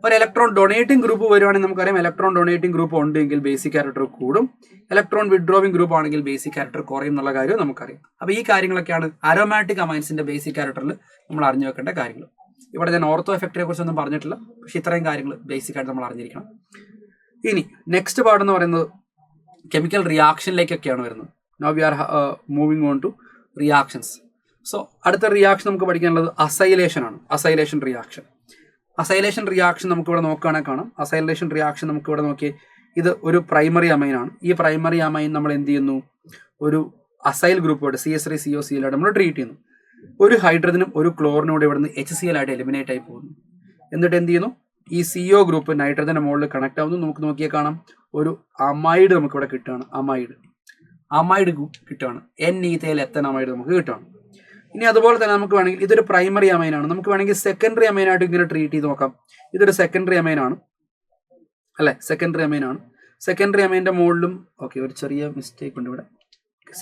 ഒരു ഇലക്ട്രോൺ ഡൊണേറ്റിംഗ് ഗ്രൂപ്പ് വരുവാണെങ്കിൽ നമുക്കറിയാം ഇലക്ട്രോൺ ഡൊണേറ്റിംഗ് ഗ്രൂപ്പ് ഉണ്ടെങ്കിൽ ബേസിക് ക്യാരക്ടർ കൂടും, ഇലക്ട്രോൺ വിഡ്രോവിംഗ് ഗ്രൂപ്പ് ആണെങ്കിൽ ബേസിക് ക്യാരക്ടർ കുറയും എന്നുള്ള കാര്യം നമുക്കറിയാം. അപ്പോൾ ഈ കാര്യങ്ങളൊക്കെയാണ് അരോമാറ്റിക് അമൈൻസിന്റെ ബേസിക് ക്യാരക്ടറിൽ നമ്മൾ അറിഞ്ഞു വെക്കേണ്ട കാര്യങ്ങൾ. ഇവിടെ ഞാൻ ഓർത്തോ എഫക്റ്റിനെ കുറിച്ചൊന്നും പറഞ്ഞിട്ടില്ല, പക്ഷെ ഇത്രയും കാര്യങ്ങൾ ബേസിക് ആയിട്ട് നമ്മൾ അറിഞ്ഞിരിക്കണം. ഇനി നെക്സ്റ്റ് പാർട്ട് എന്ന് പറയുന്നത് കെമിക്കൽ റിയാക്ഷനിലേക്കൊക്കെയാണ് വരുന്നത്. Now we are moving on to reactions. So അടുത്ത റിയാക്ഷൻ നമുക്ക് പഠിക്കാനുള്ളത് അസൈലേഷൻ ആണ്. അസൈലേഷൻ റിയാക്ഷൻ നമുക്കിവിടെ നോക്കുകയാണെങ്കിൽ കാണാം. അസൈലേഷൻ റിയാക്ഷൻ നമുക്കിവിടെ നോക്കി ഇത് ഒരു പ്രൈമറി അമൈൻ ആണ്. ഈ പ്രൈമറി അമൈൻ നമ്മൾ എന്ത് ചെയ്യുന്നു? ഒരു അസൈൽ ഗ്രൂപ്പോട് CH3COCl നമ്മൾ ട്രീറ്റ് ചെയ്യുന്നു. ഒരു ഹൈഡ്രജനും ഒരു ക്ലോറിനോട് ഇവിടുന്ന് HCl ആയിട്ട് എലിമിനേറ്റ് ആയി പോകുന്നു. എന്നിട്ട് എന്ത് ചെയ്യുന്നു? ഈ CO ഗ്രൂപ്പ് നൈട്രജന്റെ മുകളിൽ കണക്ട് ആവുന്നു. നമുക്ക് നോക്കിയാൽ കാണാം ഒരു അമൈഡ് നമുക്കിവിടെ കിട്ടുകയാണ്. അമൈഡ് കിട്ടുകയാണ്. N-ethyl എത്തനമൈഡ് നമുക്ക് കിട്ടുകയാണ്. ഇനി അതുപോലെ തന്നെ നമുക്ക് വേണമെങ്കിൽ ഇതൊരു പ്രൈമറി അമൈനാണ്, നമുക്ക് വേണമെങ്കിൽ സെക്കൻഡറി അമൈനായിട്ട് ഇങ്ങനെ ട്രീറ്റ് ചെയ്ത് നോക്കാം. ഇതൊരു സെക്കൻഡറി അമൈനാണ് അല്ലേ? സെക്കൻഡറി അമൈൻ്റെ മുകളിലും ഒരു ചെറിയ മിസ്റ്റേക്ക് ഉണ്ട് ഇവിടെ.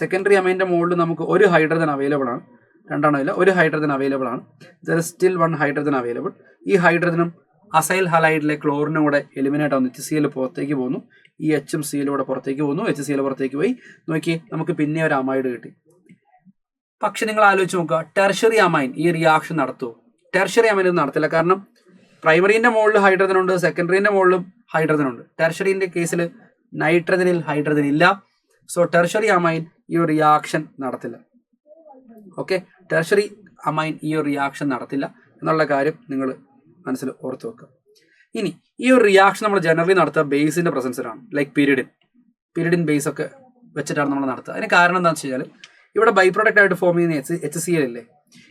സെക്കൻഡറി അമൈൻ്റെ മുകളിൽ നമുക്ക് ഒരു ഹൈഡ്രജൻ അവൈലബിൾ ആണ്, രണ്ടെണ്ണമില്ല, ഒരു ഹൈഡ്രജൻ അവൈലബിൾ ആണ്. There is still one hydrogen available. ഈ ഹൈഡ്രജനും അസൈൽ ഹലൈഡിലെ ക്ലോറിനും കൂടെ എലിമിനേറ്റ് ആവുന്നു. HCl പുറത്തേക്ക് പോകുന്നു, ഈ Hഉം Cl കൂടെ പുറത്തേക്ക് പോകുന്നു, HCl പുറത്തേക്ക് പോയി. നോക്കി നമുക്ക് പിന്നെ ഒരു അമൈഡ് കിട്ടി. പക്ഷെ നിങ്ങൾ ആലോചിച്ച് നോക്കുക, ടെർഷറി അമൈൻ ഈ റിയാക്ഷൻ നടത്തുമോ? ടെർഷറി അമൈൻ ഇത് നടത്തില്ല. കാരണം പ്രൈമറിന്റെ മുകളിൽ ഹൈഡ്രജൻ ഉണ്ട്, സെക്കൻഡറിന്റെ മുകളിലും ഹൈഡ്രജൻ ഉണ്ട്. ടെർഷറിന്റെ കേസിൽ നൈട്രജനിൽ ഹൈഡ്രജൻ ഇല്ല. സോ ടെർഷറി അമൈൻ ഈ ഒരു റിയാക്ഷൻ നടത്തില്ല. ടെർഷറി അമൈൻ ഈ ഒരു റിയാക്ഷൻ നടത്തില്ല എന്നുള്ള കാര്യം നിങ്ങൾ മനസ്സിൽ ഓർത്ത് വെക്കുക. ഇനി ഈ ഒരു റിയാക്ഷൻ നമ്മൾ ജനറലി നടത്തുക ബേസിന്റെ പ്രസൻസിലാണ്. ലൈക്ക് പിരിഡിൻ ബേസ് ഒക്കെ വെച്ചിട്ടാണ് നമ്മൾ നടത്തുക. അതിന് കാരണം എന്താണെന്ന് വെച്ച് കഴിഞ്ഞാൽ ഇവിടെ ബൈ പ്രൊഡക്റ്റ് ആയിട്ട് ഫോം ചെയ്യുന്ന HCl ഇല്ലേ,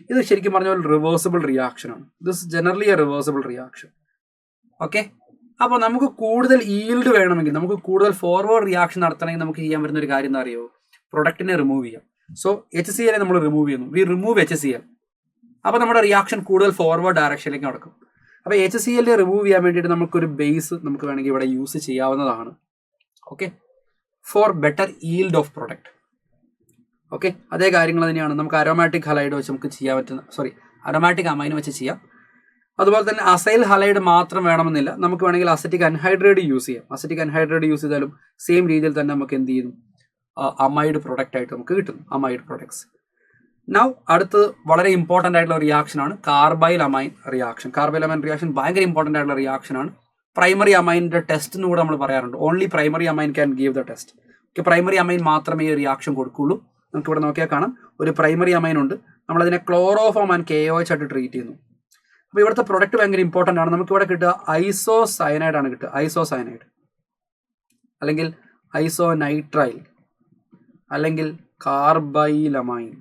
ഇത് ശരിക്കും പറഞ്ഞ ഒരു റിവേഴ്സിബിൾ റിയാക്ഷൻ ആണ്. This generally A reversible reaction. അപ്പോൾ നമുക്ക് കൂടുതൽ ഈൽഡ് വേണമെങ്കിൽ, നമുക്ക് കൂടുതൽ ഫോർവേഡ് റിയാക്ഷൻ നടത്തണമെങ്കിൽ നമുക്ക് ചെയ്യാൻ പറ്റുന്ന ഒരു കാര്യം എന്താ അറിയോ? പ്രൊഡക്റ്റിനെ റിമൂവ് ചെയ്യാം. സോ HCl നമ്മൾ റിമൂവ് ചെയ്യുന്നു, വി റിമൂവ് HCl. അപ്പോൾ നമ്മുടെ റിയാക്ഷൻ കൂടുതൽ ഫോർവേഡ് ഡയറക്ഷനിലേക്ക് നടക്കും. അപ്പോൾ HCl റിമൂവ് ചെയ്യാൻ വേണ്ടിയിട്ട് നമുക്കൊരു ബേസ് നമുക്ക് വേണമെങ്കിൽ ഇവിടെ യൂസ് ചെയ്യാവുന്നതാണ്. Four better yield of product. അതേ കാര്യങ്ങൾ തന്നെയാണ് നമുക്ക് അരോമാറ്റിക് ഹലൈഡ് വെച്ച് നമുക്ക് ചെയ്യാൻ പറ്റുന്ന അരോമാറ്റിക് അമൈൻ വെച്ച് ചെയ്യാം. അതുപോലെ തന്നെ അസൈൽ ഹലൈഡ് മാത്രം വേണമെന്നില്ല, നമുക്ക് വേണമെങ്കിൽ അസറ്റിക് അൻഹൈഡ്രേറ്റ് യൂസ് ചെയ്യാം. അസറ്റിക് അൻഹൈഡ്രേറ്റ് യൂസ് ചെയ്താലും സെയിം രീതിയിൽ തന്നെ നമുക്ക് എന്ത് ചെയ്യുന്നു? അമൈഡ് പ്രൊഡക്റ്റ് ആയിട്ട് നമുക്ക് കിട്ടുന്നു, അമൈഡ് പ്രൊഡക്ട്സ്. നൗ അടുത്തത് വളരെ ഇമ്പോർട്ടൻ്റ് ആയിട്ടുള്ള റിയാക്ഷൻ ആണ് കാർബൈൽ അമൈൻ റിയാക്ഷൻ. കാർബൈൽ അമൈൻ റിയാക്ഷൻ ഭയങ്കര ഇമ്പോർട്ടൻ്റ് ആയിട്ടുള്ള റിയാക്ഷൻ ആണ്. പ്രൈമറി അമൈനിന്റെ ടെസ്റ്റ് എന്ന് കൂടെ നമ്മൾ പറയാറുണ്ട്. Only primary amen can give the test. Okay, primary amine മാത്രമേ ഈ റിയാക്ഷൻ കൊടുക്കുള്ളൂ. നമുക്ക് ഇവിടെ നോക്കിയാൽ കാണാം ഒരു പ്രൈമറി അമൈൻ ഉണ്ട്. നമ്മളതിനെ ക്ലോറോഫോം ആൻഡ് KOH ആയിട്ട് ട്രീറ്റ് ചെയ്യുന്നു. അപ്പോൾ ഇവിടുത്തെ പ്രൊഡക്റ്റ് ഭയങ്കര ഇമ്പോർട്ടൻ്റ് ആണ്. നമുക്ക് ഇവിടെ കിട്ടുക ഐസോസയനൈഡ് ആണ് കിട്ടുക. ഐസോസയനൈഡ് അല്ലെങ്കിൽ ഐസോനൈട്രൈൽ അല്ലെങ്കിൽ കാർബൈലമൈൻ,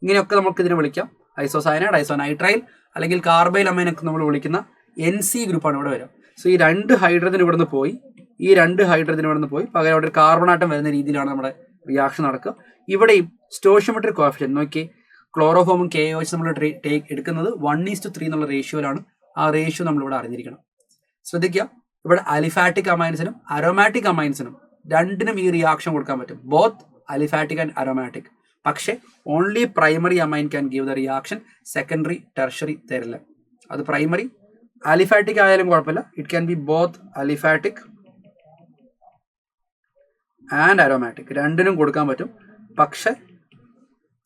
ഇങ്ങനെയൊക്കെ നമുക്ക് ഇതിനെ വിളിക്കാം. ഐസോസയനൈഡ്, ഐസോനൈട്രൈൽ അല്ലെങ്കിൽ കാർബൈലമൈൻ ഒക്കെ നമ്മൾ വിളിക്കുന്ന NC ഗ്രൂപ്പാണ് ഇവിടെ വരിക. സോ ഈ 2 ഹൈഡ്രജൻ ഇവിടുന്ന് പോയി, ഈ 2 ഹൈഡ്രജൻ ഇവിടുന്ന് പോയി, പകരം അവിടെ ഒരു കാർബൺ ആറ്റം വരുന്ന രീതിയിലാണ് നമ്മുടെ റിയാക്ഷൻ നടക്കുക. ഇവിടെയും സ്റ്റോഷിയോമെട്രിക് കോഎഫിഷ്യന്റ് നോക്കി, ക്ലോറോഫോമും KOH നമ്മൾ എടുക്കുന്നത് 1:3 എന്നുള്ള റേഷ്യോയിലാണ്. ആ റേഷ്യോ നമ്മളിവിടെ അറിഞ്ഞിരിക്കണം. ശ്രദ്ധിക്കുക, ഇവിടെ അലിഫാറ്റിക് അമൈൻസിനും അരോമാറ്റിക് അമൈൻസിനും രണ്ടിനും ഈ റിയാക്ഷൻ കൊടുക്കാൻ പറ്റും, ബോത്ത് അലിഫാറ്റിക് ആൻഡ് അരോമാറ്റിക്. പക്ഷേ only primary amen can give the reaction, secondary tertiary തരില്ല. അത് പ്രൈമറി അലിഫാറ്റിക് ആയാലും കുഴപ്പമില്ല, it can be both aliphatic and aromatic, രണ്ടിനും കൊടുക്കാൻ പറ്റും. പക്ഷെ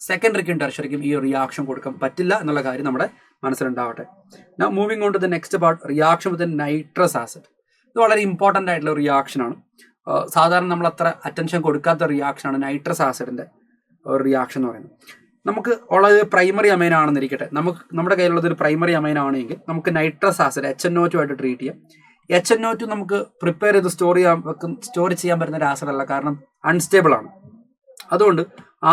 സെക്കൻഡറിക്കും ടെർഷറിക്കും ഈ റിയാക്ഷൻ കൊടുക്കാൻ പറ്റില്ല എന്നുള്ള കാര്യം നമ്മുടെ മനസ്സിലുണ്ടാവട്ടെ. Now moving on to the next part, reaction with nitrous acid. ഇത് വളരെ ഇമ്പോർട്ടൻ്റ് ആയിട്ടുള്ള റിയാക്ഷനാണ്. സാധാരണ നമ്മൾ അത്ര അറ്റൻഷൻ കൊടുക്കാത്ത റിയാക്ഷനാണ് നൈട്രസ് ആസിഡിന്റെ ഒരു റിയാക്ഷൻ എന്ന് പറയുന്നത്. നമുക്ക് ഉള്ളത് പ്രൈമറി അമൈൻ ആണെന്നിരിക്കട്ടെ, നമ്മുടെ കയ്യിലുള്ളത് ഒരു പ്രൈമറി അമൈൻ ആണെങ്കിൽ നമുക്ക് നൈട്രസ് ആസിഡ് HNO2 ആയിട്ട് ട്രീറ്റ് ചെയ്യാം. HNO2 നമുക്ക് പ്രിപ്പയർ ചെയ്ത് സ്റ്റോർ ചെയ്യാൻ പറ്റുന്ന ഒരു ആസിഡ് അല്ല, കാരണം അൺസ്റ്റേബിൾ ആണ്. അതുകൊണ്ട്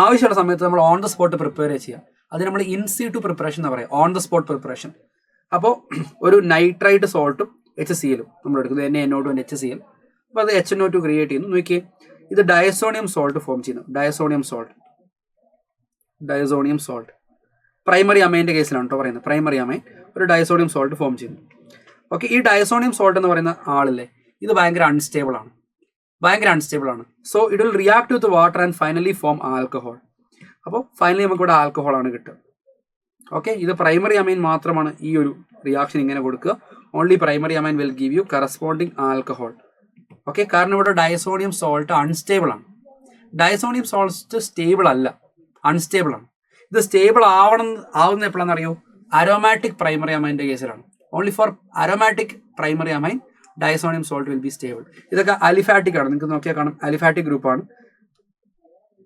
ആവശ്യമുള്ള സമയത്ത് നമ്മൾ ഓൺ ദ സ്പോട്ട് പ്രിപ്പയർ ചെയ്യാം. അത് നമ്മൾ ഇൻ situ പ്രിപ്പറേഷൻ എന്ന് പറയാം, ഓൺ ദ സ്പോട്ട് പ്രിപ്പറേഷൻ. അപ്പോൾ ഒരു നൈട്രൈറ്റ് സോൾട്ടും HCl നമ്മൾ എടുക്കുന്നത്, NaNO2 and HCl. അപ്പോൾ അത് HNO2 ക്രിയേറ്റ് ചെയ്യുന്നു. നോക്കിയേ, ഇത് ഡയസോണിയം സോൾട്ട് ഫോം ചെയ്യുന്നു. ഡയസോണിയം സോൾട്ട് പ്രൈമറി അമൈൻ്റെ കേസിലാണ് കേട്ടോ പറയുന്നത്. പ്രൈമറി അമൈൻ ഒരു ഡയസോണിയം സോൾട്ട് ഫോം ചെയ്യുന്നു. ഓക്കെ, ഈ ഡയസോണിയം സോൾട്ട് എന്ന് പറയുന്ന ആളില്ലേ, ഇത് ഭയങ്കര അൺസ്റ്റേബിൾ ആണ്. So it will react with water and finally form alcohol. അപ്പോൾ ഫൈനലി നമുക്ക് ഇവിടെ ആൽക്കഹോൾ ആണ് കിട്ടുക. ഓക്കെ, ഇത് പ്രൈമറി അമൈൻ മാത്രമാണ് ഈ ഒരു റിയാക്ഷൻ ഇങ്ങനെ കൊടുക്കുക. Only primary amen will give you corresponding alcohol. Okay, കാരണം ഇവിടെ ഡയസോണിയം സോൾട്ട് അൺസ്റ്റേബിൾ ആണ്. ഡയസോണിയം സോൾട്ട് സ്റ്റേബിൾ അല്ല, അൺസ്റ്റേബിൾ ആണ്. ഇത് സ്റ്റേബിൾ ആവുന്ന എപ്പോഴാണെന്ന് അറിയോ? അരോമാറ്റിക് പ്രൈമറി അമൈൻ്റെ കേസിലാണ്. Only for aromatic primary amine diazonium salt will be stable. ഇതൊക്കെ അലിഫാറ്റിക് ആണ്, നിങ്ങൾക്ക് നോക്കിയാൽ കാണാം അലിഫാറ്റിക് ഗ്രൂപ്പാണ്.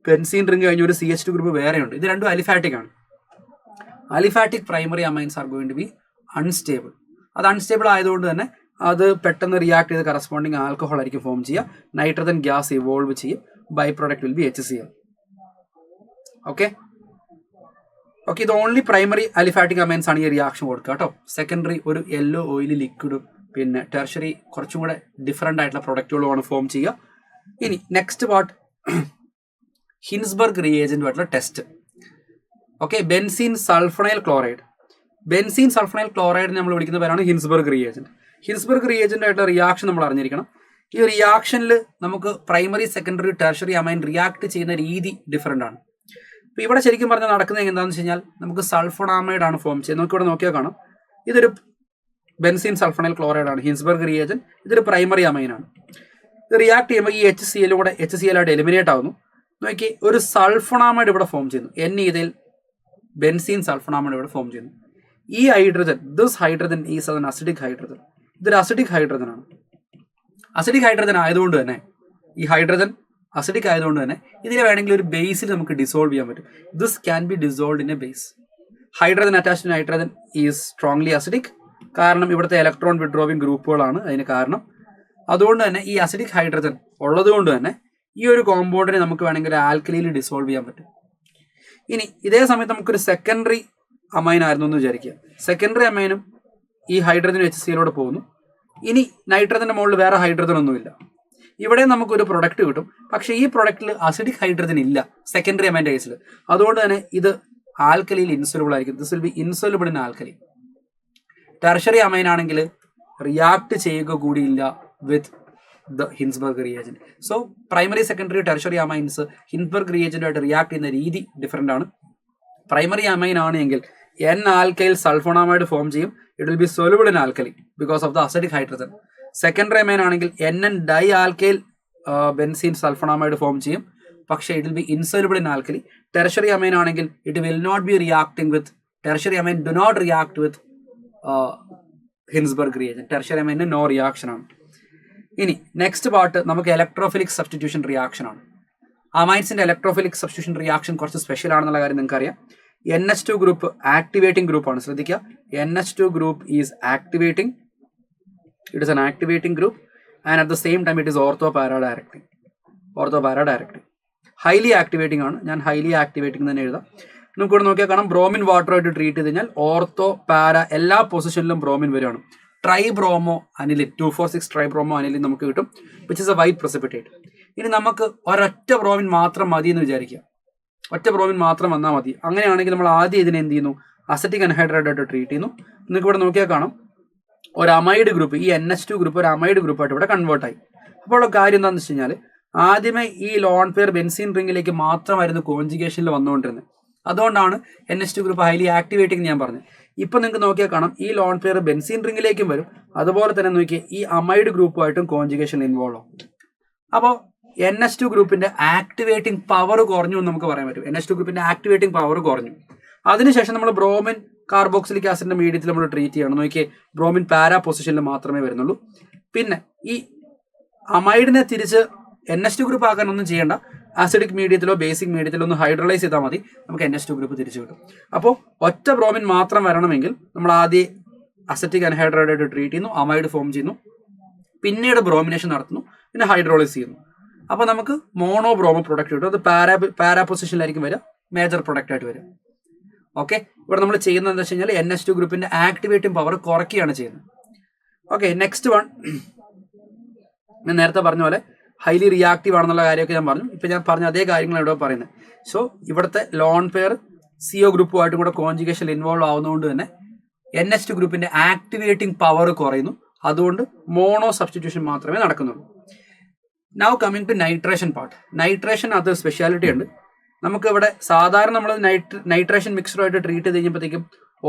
ബെൻസീൻ റിംഗ് കഴിഞ്ഞ ഒരു CH2 ഗ്രൂപ്പ് വേറെയുണ്ട്. ഇത് രണ്ടും അലിഫാറ്റിക് ആണ്. Aliphatic primary amines are going to be unstable. അത് അൺസ്റ്റേബിൾ ആയതുകൊണ്ട് തന്നെ അത് പെട്ടെന്ന് റിയാക്ട് ചെയ്ത് കറസ്പോണ്ടിങ് ആൽക്കഹോൾ ആയിരിക്കും ഫോം ചെയ്യുക. നൈട്രജൻ ഗ്യാസ് ഇവോൾവ് ചെയ്യും. By product will be HCl. Okay, ഇത് ഓൺലി പ്രൈമറി അലിഫാറ്റിക് അമൈൻസ് ആണ് ഈ റിയാക്ഷൻ കൊടുക്കുക കേട്ടോ. സെക്കൻഡറി ഒരു യെല്ലോ ഓയിലി ലിക്വിഡും പിന്നെ ടെർഷറി കുറച്ചും കൂടെ ഡിഫറെൻ്റ് ആയിട്ടുള്ള പ്രൊഡക്റ്റുകളുമാണ് ഫോം ചെയ്യുക. ഇനി നെക്സ്റ്റ് പാർട്ട്, ഹിൻസ്ബർഗ് റിയേജന്റുമായിട്ടുള്ള test. Okay, benzene sulphonyl chloride നമ്മൾ വിളിക്കുന്ന പേരാണ് ഹിൻസ്ബർഗ് റിയേജന്റ്. ഹിൻസ്ബർഗ് റിയേജന്റ് ആയിട്ടുള്ള റിയാക്ഷൻ നമ്മൾ അറിഞ്ഞിരിക്കണം. ഈ റിയാക്ഷനിൽ നമുക്ക് primary, secondary, tertiary amine react ചെയ്യുന്ന രീതി ഡിഫറെൻ്റ് ആണ്. അപ്പോൾ ഇവിടെ ശരിക്കും പറഞ്ഞാൽ നടക്കുന്നത് എന്താണെന്ന് വെച്ച് കഴിഞ്ഞാൽ നമുക്ക് സൾഫോണാമൈഡ് ആണ് ഫോം ചെയ്യുന്നത്. നമുക്ക് ഇവിടെ നോക്കിയാൽ കാണാം, ഇതൊരു ബെൻസീൻ സൾഫണൈൽ ക്ലോറൈഡ് ആണ് ഹിൻസ്ബർഗ് റിയേജന്റ്. ഇതൊരു പ്രൈമറി അമൈൻ ആണ്. ഇത് റിയാക്ട് ചെയ്യുമ്പോൾ ഈ HCl ആയിട്ട് എലിമിനേറ്റ് ആവുന്നു. നോക്കി, ഒരു സൾഫോണാമൈഡ് ഇവിടെ ഫോം ചെയ്യുന്നു. ഇതിൽ ബെൻസീൻ സൾഫോണാമൈഡ് ഇവിടെ ഫോം ചെയ്യുന്നു. ഈ hydrogen, this hydrogen is an acidic hydrogen. ഇതൊരു അസിഡിക് ഹൈഡ്രജൻ ആണ്. അസിഡിക് ഹൈഡ്രജൻ ആയതുകൊണ്ട് തന്നെ, ഈ ഹൈഡ്രജൻ അസിഡിക് ആയതുകൊണ്ട് തന്നെ ഇതിനെ വേണമെങ്കിൽ ഒരു ബേസിൽ നമുക്ക് ഡിസോൾവ് ചെയ്യാൻ പറ്റും. This can be dissolve in A base. Hydrogen attached nitrogen is strongly acidic. കാരണം ഇവിടുത്തെ ഇലക്ട്രോൺ വിഡ്രോവിംഗ് ഗ്രൂപ്പുകളാണ് അതിന് കാരണം. അതുകൊണ്ട് തന്നെ ഈ അസിഡിക് ഹൈഡ്രജൻ ഉള്ളത് കൊണ്ട് തന്നെ ഈ ഒരു കോമ്പൗണ്ടിനെ നമുക്ക് വേണമെങ്കിൽ ഒരു ആൽക്കലിയിൽ ഡിസോൾവ് ചെയ്യാൻ പറ്റും. ഇനി ഇതേ സമയത്ത് നമുക്കൊരു സെക്കൻഡറി അമൈൻ ആയിരുന്നു എന്ന് വിചാരിക്കുക. സെക്കൻഡറി അമൈനും ഈ ഹൈഡ്രജൻ HClൂടെ പോകുന്നു. ഇനി നൈട്രജന്റെ മുകളിൽ വേറെ ഹൈഡ്രജൻ ഒന്നുമില്ല. ഇവിടെ നമുക്കൊരു പ്രൊഡക്റ്റ് കിട്ടും. പക്ഷേ ഈ പ്രൊഡക്റ്റിൽ അസിഡിക് ഹൈഡ്രജൻ ഇല്ല സെക്കൻഡറി അമൈൻ്റെ കേസിൽ. അതുകൊണ്ട് തന്നെ ഇത് ആൽക്കലിയിൽ ഇൻസൊല്യൂബിൾ ആയിരിക്കും. This will be insoluble in alkali. Tertiary amine ആണെങ്കിൽ റിയാക്ട് ചെയ്യുക കൂടിയില്ല with the Hinsberg reagent. So primary, secondary, tertiary amines Hinsberg റിയേജന്റുമായിട്ട് റിയാക്ട് ചെയ്യുന്ന രീതി ഡിഫറെൻ്റ് ആണ്. പ്രൈമറി അമൈൻ ആണെങ്കിൽ N-alkyl സൾഫോണാമൈഡ് ഫോം ചെയ്യും. It will be soluble in alkali because of the acidic hydrogen. Secondary amine ആണെങ്കിൽ NN-dialkyl benzene sulphonamide form ചെയ്യും. പക്ഷേ it will be insoluble in alkali. Tertiary amine ആണെങ്കിൽ it will not be reacting with tertiary amine, do not react with Hinsberg reagent. Tertiary അമൈന് no reaction ആണ്. ഇനി next part നമുക്ക് electrophilic substitution reaction ആണ്. അമൈൻസിന്റെ electrophilic substitution reaction കുറച്ച് special ആണെന്നുള്ള കാര്യം നിങ്ങൾക്ക് അറിയാം. NH2 ഗ്രൂപ്പ് ആക്ടിവേറ്റിംഗ് ഗ്രൂപ്പ് ആണ്. ശ്രദ്ധിക്കുക, NH2 group is activating, it is an activating group and at the same time it is ortho para directing. Highly activating ആണ്. ഞാൻ ഹൈലി ആക്ടിവേറ്റിംഗ് തന്നെ എഴുതാം. നമുക്കിവിടെ നോക്കിയാൽ കാണാം, ബ്രോമിൻ വാട്ടറുമായിട്ട് ട്രീറ്റ് ചെയ്ത് കഴിഞ്ഞാൽ ഓർത്തോ പാര എല്ലാ പൊസിഷനിലും ബ്രോമിൻ വരികയാണ്. ട്രൈബ്രോമോ അനിലിൻ 246 ട്രൈബ്രോമോ അനിലിൻ നമുക്ക് കിട്ടും, which is A white precipitate. ഇനി നമുക്ക് ഒരൊറ്റ ബ്രോമിൻ മാത്രം മതി എന്ന് വിചാരിക്കുക, ഒറ്റ ബ്രോമിൻ മാത്രം വന്നാൽ മതി. അങ്ങനെയാണെങ്കിൽ നമ്മൾ ആദ്യം ഇതിനെ എന്ത് ചെയ്യുന്നു, അസറ്റിക് അൻഹൈഡ്രൈഡ് ആയിട്ട് ട്രീറ്റ് ചെയ്യുന്നു. നിങ്ങൾക്ക് ഇവിടെ നോക്കിയാൽ കാണാം, ഒരു അമൈഡ് ഗ്രൂപ്പ്, ഈ NH2 ഗ്രൂപ്പ് ഒരു അമൈഡ് ഗ്രൂപ്പായിട്ട് ഇവിടെ കൺവേർട്ടായി. അപ്പോൾ ഉള്ള കാര്യം എന്താണെന്ന് വെച്ച് കഴിഞ്ഞാൽ, ആദ്യമേ ഈ ലോൺ പെയർ ബെൻസീൻ റിംഗിലേക്ക് മാത്രമായിരുന്നു കോൺജുഗേഷനിൽ വന്നുകൊണ്ടിരുന്നത്. അതുകൊണ്ടാണ് NH2 ഗ്രൂപ്പ് ഹൈലി ആക്ടിവേറ്റിംഗ് ഞാൻ പറഞ്ഞത്. ഇപ്പം നിങ്ങൾക്ക് നോക്കിയാൽ കാണാം, ഈ ലോൺ പെയർ ബെൻസീൻ റിംഗിലേക്കും വരും, അതുപോലെ തന്നെ നോക്കിയാൽ ഈ അമൈഡ് ഗ്രൂപ്പുമായിട്ടും കോൺജുഗേഷൻ ഇൻവോൾവ് ആവും. അപ്പോൾ NH2 ഗ്രൂപ്പിന്റെ ആക്ടിവേറ്റിംഗ് പവർ കുറഞ്ഞു എന്ന് നമുക്ക് പറയാൻ പറ്റും. NH2 ഗ്രൂപ്പിന്റെ ആക്ടിവേറ്റിംഗ് പവർ കുറഞ്ഞു. അതിനുശേഷം നമ്മൾ ബ്രോമിൻ കാർബോക്സിലിക് ആസിഡിന്റെ മീഡിയത്തിൽ നമ്മൾ ട്രീറ്റ് ചെയ്യണം. നോക്കിയേ, ബ്രോമിൻ പാരാ പൊസിഷനിൽ മാത്രമേ വരുന്നുള്ളൂ. പിന്നെ ഈ അമൈഡിനെ തിരിച്ച് NH2 ഗ്രൂപ്പ് ആക്കാൻ ഒന്നും ചെയ്യേണ്ട, ആസിഡിക് മീഡിയത്തിലോ ബേസിക് മീഡിയത്തിലോ ഒന്ന് ഹൈഡ്രലൈസ് ചെയ്താൽ മതി, നമുക്ക് NH2 ഗ്രൂപ്പ് തിരിച്ചു കിട്ടും. അപ്പോൾ ഒറ്റ ബ്രോമിൻ മാത്രം വരണമെങ്കിൽ നമ്മൾ ആദ്യം അസറ്റിക് അൻഹൈഡ്രൈഡ് ആയിട്ട് ട്രീറ്റ് ചെയ്യുന്നു, അമൈഡ് ഫോം ചെയ്യുന്നു, പിന്നീട് ബ്രോമിനേഷൻ നടത്തുന്നു, പിന്നെ ഹൈഡ്രോളൈസ് ചെയ്യുന്നു. അപ്പോൾ നമുക്ക് മോണോ ബ്രോമോ പ്രൊഡക്റ്റ് കിട്ടും. അത് പാരാ പൊസിഷനിലായിരിക്കും വരിക, മേജർ പ്രൊഡക്റ്റ് ആയിട്ട് വരും. ഓക്കെ, ഇവിടെ നമ്മൾ ചെയ്യുന്നത് എന്താ വെച്ച് കഴിഞ്ഞാൽ NH2 ഗ്രൂപ്പിന്റെ ആക്ടിവേറ്റിംഗ് പവർ കുറയ്ക്കുകയാണ് ചെയ്യുന്നത്. ഓക്കെ, നെക്സ്റ്റ് വൺ, ഞാൻ നേരത്തെ പറഞ്ഞ പോലെ ഹൈലി റിയാക്റ്റീവ് ആണെന്നുള്ള കാര്യമൊക്കെ ഞാൻ പറഞ്ഞു. ഇപ്പം ഞാൻ പറഞ്ഞ അതേ കാര്യങ്ങൾ ഇവിടെ പറയുന്നത്. സോ ഇവിടുത്തെ ലോൺ പെയർ CO ഗ്രൂപ്പുമായിട്ടും കൂടെ കോൺജുഗേഷൻ ഇൻവോൾവ് ആവുന്നതുകൊണ്ട് തന്നെ NH2 ഗ്രൂപ്പിന്റെ ആക്ടിവേറ്റിംഗ് പവർ കുറയുന്നു. അതുകൊണ്ട് മോണോ സബ്സ്റ്റിറ്റ്യൂഷൻ മാത്രമേ നടക്കുന്നുള്ളൂ. Now coming to nitration part. Nitration അത് സ്പെഷ്യാലിറ്റി ഉണ്ട്. നമുക്ക് ഇവിടെ സാധാരണ നമ്മൾ നൈട്രേഷൻ മിക്സറുമായിട്ട് ട്രീറ്റ് ചെയ്ത് കഴിഞ്ഞപ്പോഴത്തേക്കും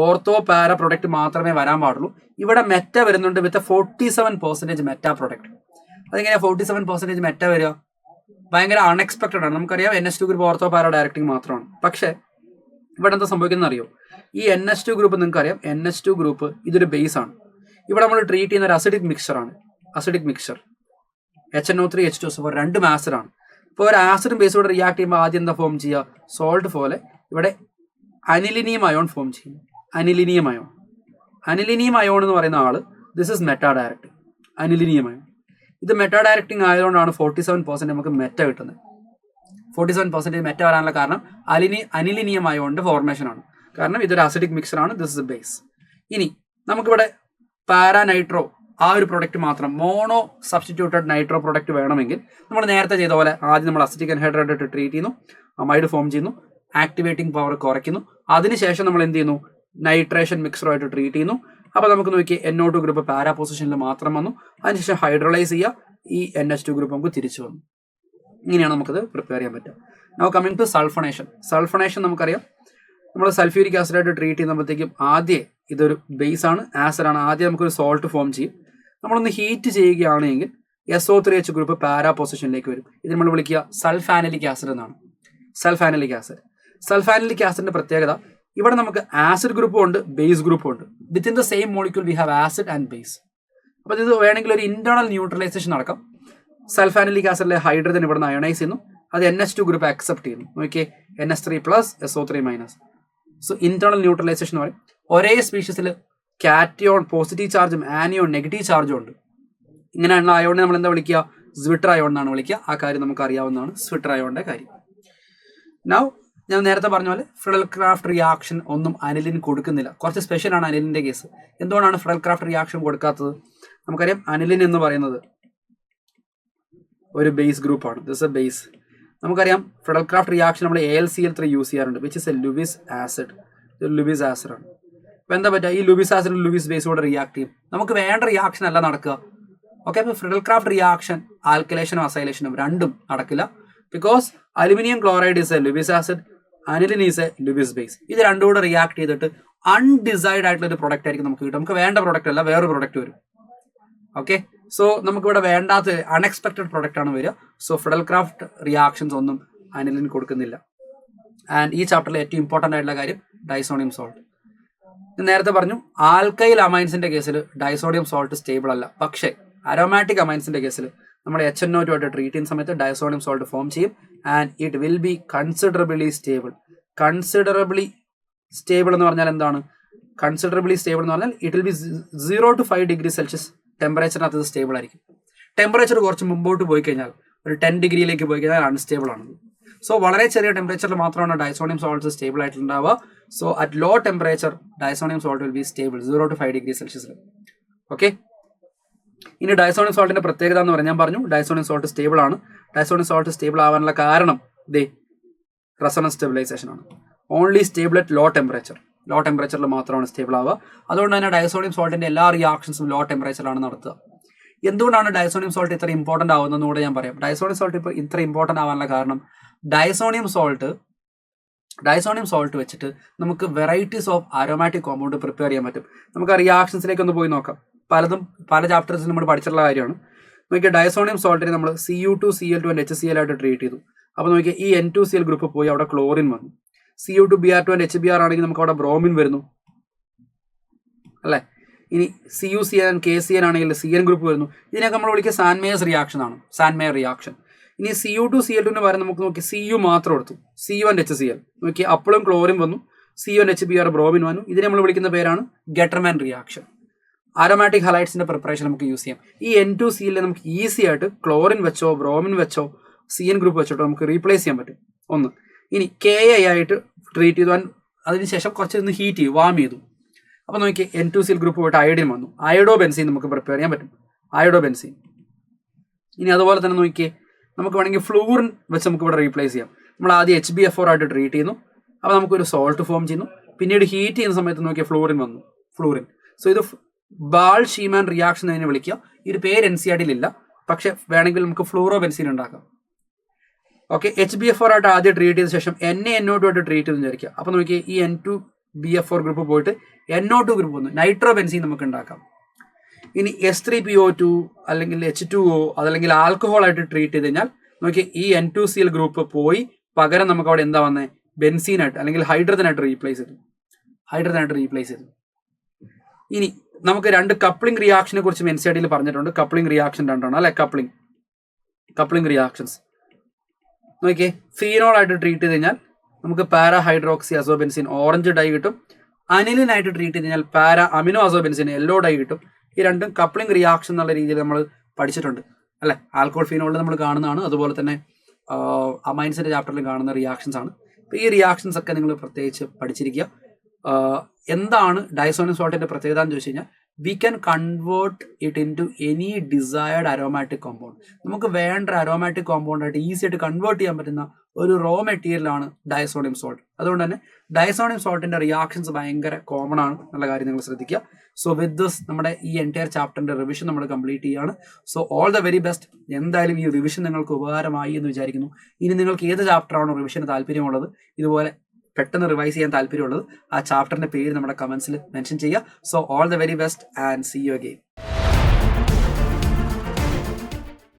ഓർത്തോ പാര പ്രൊഡക്റ്റ് മാത്രമേ വരാൻ പാടുള്ളൂ. ഇവിടെ മെറ്റ വരുന്നുണ്ട് വിത്ത് 47% മെറ്റ പ്രൊഡക്റ്റ്. അതെങ്ങനെയാണ് 47% മെറ്റ വരിക? ഭയങ്കര അൺഎക്സ്പെക്റ്റഡ് ആണ്. നമുക്കറിയാം NH2 ഗ്രൂപ്പ് ഓർത്തോ പാര ഡയറക്റ്റിംഗ് മാത്രമാണ്. പക്ഷേ ഇവിടെ എന്താ സംഭവിക്കുന്നത് അറിയോ? ഈ NH2 ഗ്രൂപ്പ് നിങ്ങൾക്കറിയാം, NH2 ഗ്രൂപ്പ് ഇതൊരു ബേസ് ആണ്. ഇവിടെ നമ്മൾ ട്രീറ്റ് ചെയ്യുന്ന ഒരു acidic മിക്സറാണ്. Acidic mixer HNO3 H2SO4 രണ്ടും ആസിഡാണ്. ഇപ്പോൾ ഒരു ആസിഡും ബേസോട് റിയാക്ട് ചെയ്യുമ്പോൾ ആദ്യം എന്താ ഫോം ചെയ്യുക? സോൾട്ട് പോലെ ഇവിടെ അനിലിനിയം അയോൺ ഫോം ചെയ്യും. അനിലിനിയം അയോൺ എന്ന് പറയുന്ന ആള്, this is meta directing. Anilinium ion ഇത് മെറ്റാ ഡയറക്റ്റിംഗ് ആയതുകൊണ്ടാണ് 47% നമുക്ക് മെറ്റ കിട്ടുന്നത്. 47% മെറ്റ വരാനുള്ള കാരണം അനിലിനിയം അയോണിന്റെ ഫോർമേഷൻ ആണ്. കാരണം ഇതൊരു അസിഡിക് മിക്സർ ആണ്, ദിസ് ഇസ് എ ബേസ്. ഇനി നമുക്കിവിടെ പാരാനൈട്രോ ആ ഒരു പ്രൊഡക്റ്റ് മാത്രം, മോണോ സബ്സ്റ്റിറ്റ്യൂട്ടഡ് നൈട്രോ പ്രൊഡക്റ്റ് വേണമെങ്കിൽ നമ്മൾ നേരത്തെ ചെയ്ത പോലെ ആദ്യം നമ്മൾ അസിറ്റിക് അൻഹൈഡ്രൈഡ് ആയിട്ട് ട്രീറ്റ് ചെയ്യുന്നു, അമൈഡ് ഫോം ചെയ്യുന്നു, ആക്ടിവേറ്റിംഗ് പവർ കുറയ്ക്കുന്നു. അതിനുശേഷം നമ്മൾ എന്ത് ചെയ്യുന്നു? നൈട്രേഷൻ മിക്സറുമായിട്ട് ട്രീറ്റ് ചെയ്യുന്നു. അപ്പോൾ നമുക്ക് നോക്കി NO2 ഗ്രൂപ്പ് പാരാ പൊസിഷനിൽ മാത്രം വന്നു. അതിനുശേഷം ഹൈഡ്രലൈസ് ചെയ്യുക, ഈ NH2 ഗ്രൂപ്പ് നമുക്ക് തിരിച്ചു വന്നു. ഇങ്ങനെയാണ് നമുക്കത് പ്രിപ്പയർ ചെയ്യാൻ പറ്റുക. നൗ കമ്മിങ് ടു സൾഫണേഷൻ നമുക്കറിയാം, നമ്മൾ സൾഫ്യൂരിക് ആസിഡായിട്ട് ട്രീറ്റ് ചെയ്യുമ്പോഴത്തേക്കും ആദ്യം ഇതൊരു ബേസ് ആണ്, ആസിഡാണ്. ആദ്യം നമുക്കൊരു സോൾട്ട് ഫോം ചെയ്യും. നമ്മളൊന്ന് ഹീറ്റ് ചെയ്യുകയാണെങ്കിൽ SO3H ഗ്രൂപ്പ് പാരാ പൊസിഷനിലേക്ക് വരും. ഇത് നമ്മൾ വിളിക്കുക സൾഫാനിലിക് ആസിഡ് എന്നാണ്. സൾഫാനിലിക് ആസിഡിന്റെ പ്രത്യേകത, ഇവിടെ നമുക്ക് ആസിഡ് ഗ്രൂപ്പും ഉണ്ട്, ബേസ് ഗ്രൂപ്പും ഉണ്ട്. Within the same molecule we have acid and base. അപ്പോൾ ഇത് വേണമെങ്കിൽ ഒരു ഇന്റേണൽ ന്യൂട്രലൈസേഷൻ നടക്കാം. സൾഫാനിലിക് ആസിഡിലെ ഹൈഡ്രജൻ ഇവിടെ നിന്ന് അയണൈസ് ചെയ്യുന്നു, അത് NH2 ഗ്രൂപ്പ് അക്സെപ്റ്റ് ചെയ്യുന്നു. നോക്കിയേ, NH3+ SO3-. So internal neutralisation എന്ന് പറയും. ഒരേ സ്പീഷീസിൽ കാറ്റിയോൺ പോസിറ്റീവ് ചാർജും ആനിയോൺ നെഗറ്റീവ് ചാർജും ഉണ്ട്. ഇങ്ങനെയുള്ള അയോണിനെ നമ്മൾ എന്താ വിളിക്കുക? സ്വിറ്റർ അയോൺ എന്നാണ് വിളിക്കുക. ആ കാര്യം നമുക്ക് അറിയാവുന്നതാണ്, സ്വിറ്റർ അയോണിന്റെ കാര്യം. നൗ ഞാൻ നേരത്തെ പറഞ്ഞ പോലെ ഫ്രെഡൽ ക്രാഫ്റ്റ് റിയാക്ഷൻ ഒന്നും അനിലിൻ കൊടുക്കുന്നില്ല. കുറച്ച് സ്പെഷ്യലാണ് അനിലിന്റെ കേസ്. എന്തുകൊണ്ടാണ് ഫ്രെഡൽ ക്രാഫ്റ്റ് റിയാക്ഷൻ കൊടുക്കാത്തത്? നമുക്കറിയാം, അനിലിൻ എന്ന് പറയുന്നത് ഒരു ബേസ് ഗ്രൂപ്പാണ്. This A base. നമുക്കറിയാം ഫ്രെഡൽ ക്രാഫ്റ്റ് റിയാക്ഷൻ നമ്മൾ AlCl3 യൂസ് ചെയ്യാറുണ്ട്, which is A Lewis acid. ഇത് ലുവിസ് ആസിഡ് ആണ്. അപ്പോൾ എന്താ പറ്റുക? ഈ ലുവിസ് ആസിഡ് ലുവിസ് ബേസോടെ റിയാക്ട് ചെയ്യും. നമുക്ക് വേണ്ട റിയാക്ഷൻ അല്ല നടക്കുക. ഓക്കെ, അപ്പോൾ ഫ്രെഡൽ ക്രാഫ്റ്റ് റിയാക്ഷൻ ആൽക്കലേഷനും അസൈലേഷനും രണ്ടും നടക്കില്ല. Because aluminium chloride is a Lewis acid, aniline is a Lewis base. ഇത് രണ്ടും കൂടെ റിയാക്ട് ചെയ്തിട്ട് അൺഡിസൈഡ് ആയിട്ടുള്ള ഒരു പ്രൊഡക്റ്റ് ആയിരിക്കും നമുക്ക് കിട്ടും. നമുക്ക് വേണ്ട പ്രൊഡക്റ്റ് അല്ല, വേറൊരു പ്രൊഡക്റ്റ് വരും. ഓക്കെ, സോ നമുക്കിവിടെ വേണ്ടാത്ത അൺഎക്സ്പെക്ടഡ് പ്രൊഡക്റ്റ് ആണ് വരിക. സോ ഫ്രെഡൽ ക്രാഫ്റ്റ് റിയാക്ഷൻസ് ഒന്നും അനിലിൻ കൊടുക്കുന്നില്ല. ആൻഡ് ഈ ചാപ്റ്ററിൽ ഏറ്റവും ഇമ്പോർട്ടൻ്റ് ആയിട്ടുള്ള കാര്യം ഡൈസോണിയം സോൾട്ട്. നേരത്തെ പറഞ്ഞു ആൽക്കൈൽ അമൈൻസിന്റെ കേസിൽ ഡൈസോഡിയം സോൾട്ട് സ്റ്റേബിൾ അല്ല. പക്ഷേ അരോമാറ്റിക് അമൈൻസിന്റെ കേസിൽ നമ്മൾ HNO2 ആയിട്ട് ട്രീറ്റ് ചെയ്യുന്ന സമയത്ത് ഡൈസോഡിയം സോൾട്ട് ഫോം ചെയ്യും. And it will be considerably stable. Considerably stable എന്ന് പറഞ്ഞാൽ എന്താണ്? കൺസിഡറബിളി സ്റ്റേബിൾ എന്ന് പറഞ്ഞാൽ it will be 0 to 5 degree Celsius ടെമ്പറേച്ചറിനകത്ത് ഇത് സ്റ്റേബിൾ ആയിരിക്കും. ടെമ്പറേച്ചർ കുറച്ച് മുമ്പോട്ട് പോയി കഴിഞ്ഞാൽ ഒരു 10 ഡിഗ്രിയിലേക്ക് പോയി കഴിഞ്ഞാൽ അൺസ്റ്റേബിൾ ആണ്. സോ വളരെ ചെറിയ ടെമ്പറേച്ചറിൽ മാത്രമാണ് ഡൈസോണിയം സോൾട്ട്സ് സ്റ്റേബിൾ ആയിട്ടുണ്ടാവുക. So at low temperature diazonium salt will be stable 0 to 5 degree സെൽഷ്യസിൽ. ഓക്കെ, ഇനി ഡൈസോണിയം സോൾട്ടിന്റെ പ്രത്യേകത എന്ന് പറഞ്ഞാൽ ഞാൻ പറഞ്ഞു ഡൈസോണിയം സോൾട്ട് സ്റ്റേബിൾ ആണ്. ഡൈസോണിയം സോൾട്ട് സ്റ്റേബിൾ ആവാനുള്ള കാരണം റെസൊണൻസ് സ്റ്റെബിലൈസേഷൻ ആണ്. Only stable at low temperature. Low ടെമ്പറേച്ചറിൽ മാത്രമാണ് സ്റ്റേബിൾ ആവുക. അതുകൊണ്ട് തന്നെ ഡൈസോണിയം സോൾട്ടിന്റെ എല്ലാ റിയാക്ഷൻസും ലോ ടെമ്പറേച്ചറിലാണ് നടത്തുക. എന്തുകൊണ്ടാണ് ഡൈസോണിയം സോൾട്ട് ഇത്ര ഇമ്പോർട്ടൻ്റ് ആവുന്നതെന്ന് കൂടെ ഞാൻ പറയാം. ഡൈസോണിയം സോൾട്ട് ഇപ്പോൾ ഇത്ര ഇമ്പോർട്ടൻ്റ് ആവാനുള്ള കാരണം ഡൈസോണിയം സോൾട്ട് വെച്ചിട്ട് നമുക്ക് varieties of aromatic compound prepare ചെയ്യാൻ പറ്റും. നമുക്ക് ആ റിയാക്ഷൻസിലേക്ക് ഒന്ന് പോയി നോക്കാം. പല ചാപ്റ്റേഴ്സിൽ നമ്മൾ പഠിച്ചിട്ടുള്ള കാര്യമാണ്. നോക്കിയാൽ ഡൈസോണിയം സോൾട്ടിനെ നമ്മൾ Cu2, Cl2 ആൻഡ് HCl ആയിട്ട് ട്രീറ്റ് ചെയ്തു. അപ്പോൾ നോക്കിയാൽ ഈ N2Cl ഗ്രൂപ്പ് പോയി അവിടെ ക്ലോറിൻ വന്നു. Cu2, Br2 ആൻഡ് HBr ആണെങ്കിൽ നമുക്ക് അവിടെ ബ്രോമിൻ വരുന്നു അല്ലേ. ഇനി CuCl ആൻഡ് KCl ആണെങ്കിൽ CN ഗ്രൂപ്പ് വരുന്നു. ഇതിനൊക്കെ നമ്മൾ വിളിക്കുക സാൻമേയർ റിയാക്ഷൻ ആണ്. സാൻമേയർ റിയാക്ഷൻ. ഇനി Cu2, Cl2 പകരം നമുക്ക് നോക്കി Cu മാത്രം എടുത്തു. Cu ആൻഡ് HCl നോക്കി അപ്പോഴും ക്ലോറിൻ വന്നു. Cu ആൻഡ് HBr ബ്രോമിൻ വന്നു. ഇതിനെ നമ്മൾ വിളിക്കുന്ന പേരാണ് ഗെറ്റർമാൻ റിയാക്ഷൻ. അരോമാറ്റിക് ഹലൈഡ്സിന്റെ പ്രിപ്പറേഷൻ നമുക്ക് യൂസ് ചെയ്യാം. ഈ N2Cl നമുക്ക് ഈസി ആയിട്ട് ക്ലോറിൻ വെച്ചോ ബ്രോമിൻ വെച്ചോ CN ഗ്രൂപ്പ് വെച്ചോട്ടോ നമുക്ക് റീപ്ലേസ് ചെയ്യാൻ പറ്റും. ഒന്ന്. ഇനി Ki ആയിട്ട് ട്രീറ്റ് ചെയ്തു. അതിനുശേഷം കുറച്ച് ഹീറ്റ് ചെയ്തു, വാം ചെയ്തു. അപ്പോൾ നോക്കി N2Cl ഗ്രൂപ്പ് പോയിട്ട് അയോഡിൻ വന്നു. അയോഡോ ബെൻസീൻ നമുക്ക് പ്രിപ്പയർ ചെയ്യാൻ പറ്റും. Iodo benzene. ഇനി അതുപോലെ തന്നെ നോക്കിയേ നമുക്ക് വേണമെങ്കിൽ ഫ്ലൂറിൻ വെച്ച് നമുക്ക് ഇവിടെ റീപ്ലേസ് ചെയ്യാം. നമ്മൾ ആദ്യം HbF4 ആയിട്ട് ട്രീറ്റ് ചെയ്യുന്നു. അപ്പോൾ നമുക്കൊരു സോൾട്ട് ഫോം ചെയ്യുന്നു. പിന്നീട് ഹീറ്റ് ചെയ്യുന്ന സമയത്ത് നോക്കിയാൽ ഫ്ലൂറിൻ വന്നു. ഫ്ലൂറിൻ. സോ ഇത് ബാൾ ഷീമാൻ റിയാക്ഷൻ എന്ന് വിളിക്കുക. ഈ ഒരു പേര് NCERT ഇല്ല, പക്ഷെ വേണമെങ്കിൽ നമുക്ക് ഫ്ലൂറോ ബെൻസീൻ ഉണ്ടാക്കാം. ഓക്കെ, HbF4 ആയിട്ട് ആദ്യം ട്രീറ്റ് ചെയ്ത ശേഷം NaNO2 ആയിട്ട് ട്രീറ്റ് ചെയ്തെന്ന് വിചാരിക്കുക. അപ്പോൾ നോക്കി ഈ N2BF4 ഗ്രൂപ്പ് പോയിട്ട് NO2 ഗ്രൂപ്പ് വന്നു. നൈട്രോ ബെൻസീൻ നമുക്ക് ഉണ്ടാക്കാം. ഇനി S3PO2 അല്ലെങ്കിൽ H2O അതല്ലെങ്കിൽ ആൽക്കഹോൾ ആയിട്ട് ട്രീറ്റ് ചെയ്ത് കഴിഞ്ഞാൽ നോക്കി ഈ N2Cl ഗ്രൂപ്പ് പോയി പകരം നമുക്ക് അവിടെ എന്താ വന്നത്? ബെൻസീനായിട്ട് അല്ലെങ്കിൽ ഹൈഡ്രജനായിട്ട് റീപ്ലേസ് ചെയ്തു. ഇനി നമുക്ക് രണ്ട് കപ്ലിംഗ് റിയാക്ഷനെ കുറിച്ച് NCERT പറഞ്ഞിട്ടുണ്ട്. കപ്ലിംഗ് റിയാക്ഷൻ രണ്ടാണ് അല്ലെ. കപ്ലിംഗ് റിയാക്ഷൻസ് നോക്കിയേ. ഫീനോൾ ആയിട്ട് ട്രീറ്റ് ചെയ്ത് കഴിഞ്ഞാൽ നമുക്ക് പാരാ ഹൈഡ്രോക്സി അസോബെൻസിൻ ഓറഞ്ച് ഡൈ കിട്ടും. അനിലിനായിട്ട് ട്രീറ്റ് ചെയ്ത് കഴിഞ്ഞാൽ പാരാ അമിനോ അസോബെൻസിൻ യെല്ലോ ഡൈ കിട്ടും. ഈ രണ്ടും കപ്ലിംഗ് റിയാക്ഷൻ എന്നുള്ള രീതിയിൽ നമ്മൾ പഠിച്ചിട്ടുണ്ട് അല്ലെ. ആൽക്കോൾ ഫീനോളിൽ നമ്മൾ കാണുന്നതാണ്. അതുപോലെ തന്നെ അമൈൻസിന്റെ ചാപ്റ്ററിൽ കാണുന്ന റിയാക്ഷൻസ് ആണ്. അപ്പോൾ ഈ റിയാക്ഷൻസ് ഒക്കെ നിങ്ങൾ പ്രത്യേകിച്ച് പഠിച്ചിരിക്കുക. എന്താണ് ഡൈസോണിയം സോൾട്ടിന്റെ പ്രത്യേകത എന്ന് ചോദിച്ചു കഴിഞ്ഞാൽ we can convert it into any desired aromatic compound. നമുക്ക് വേണ്ട അരോമാറ്റിക് കോമ്പൗണ്ട് ആയിട്ട് ഈസി ആയിട്ട് കൺവേർട്ട് ചെയ്യാൻ പറ്റുന്ന ഒരു റോ മെറ്റീരിയലാണ് ഡൈസോണിയം സോൾട്ട്. അതുകൊണ്ട് തന്നെ ഡൈസോണിയം സോൾട്ടിന്റെ റിയാക്ഷൻസ് ഭയങ്കര കോമൺ ആണ് എന്നുള്ള കാര്യം നിങ്ങൾ ശ്രദ്ധിക്കുക. സോ വിത്ത് ദിസ് നമ്മുടെ ഈ എൻറ്റയർ ചാപ്റ്ററിന്റെ റിവിഷൻ നമ്മൾ കംപ്ലീറ്റ് ചെയ്യുകയാണ്. So all the very best. എന്തായാലും ഈ റിവിഷൻ നിങ്ങൾക്ക് ഉപകാരമായി എന്ന് വിചാരിക്കുന്നു. ഇനി നിങ്ങൾക്ക് ഏത് ചാപ്റ്ററാണോ റിവിഷന് താല്പര്യമുള്ളത്, ഇതുപോലെ പെട്ടെന്ന് റിവൈസ് ചെയ്യാൻ താല്പര്യമുള്ളത്, ആ ചാപ്റ്ററിന്റെ പേര് നമ്മുടെ കമന്റ്സിൽ മെൻഷൻ ചെയ്യുക. So all the very best and see you again.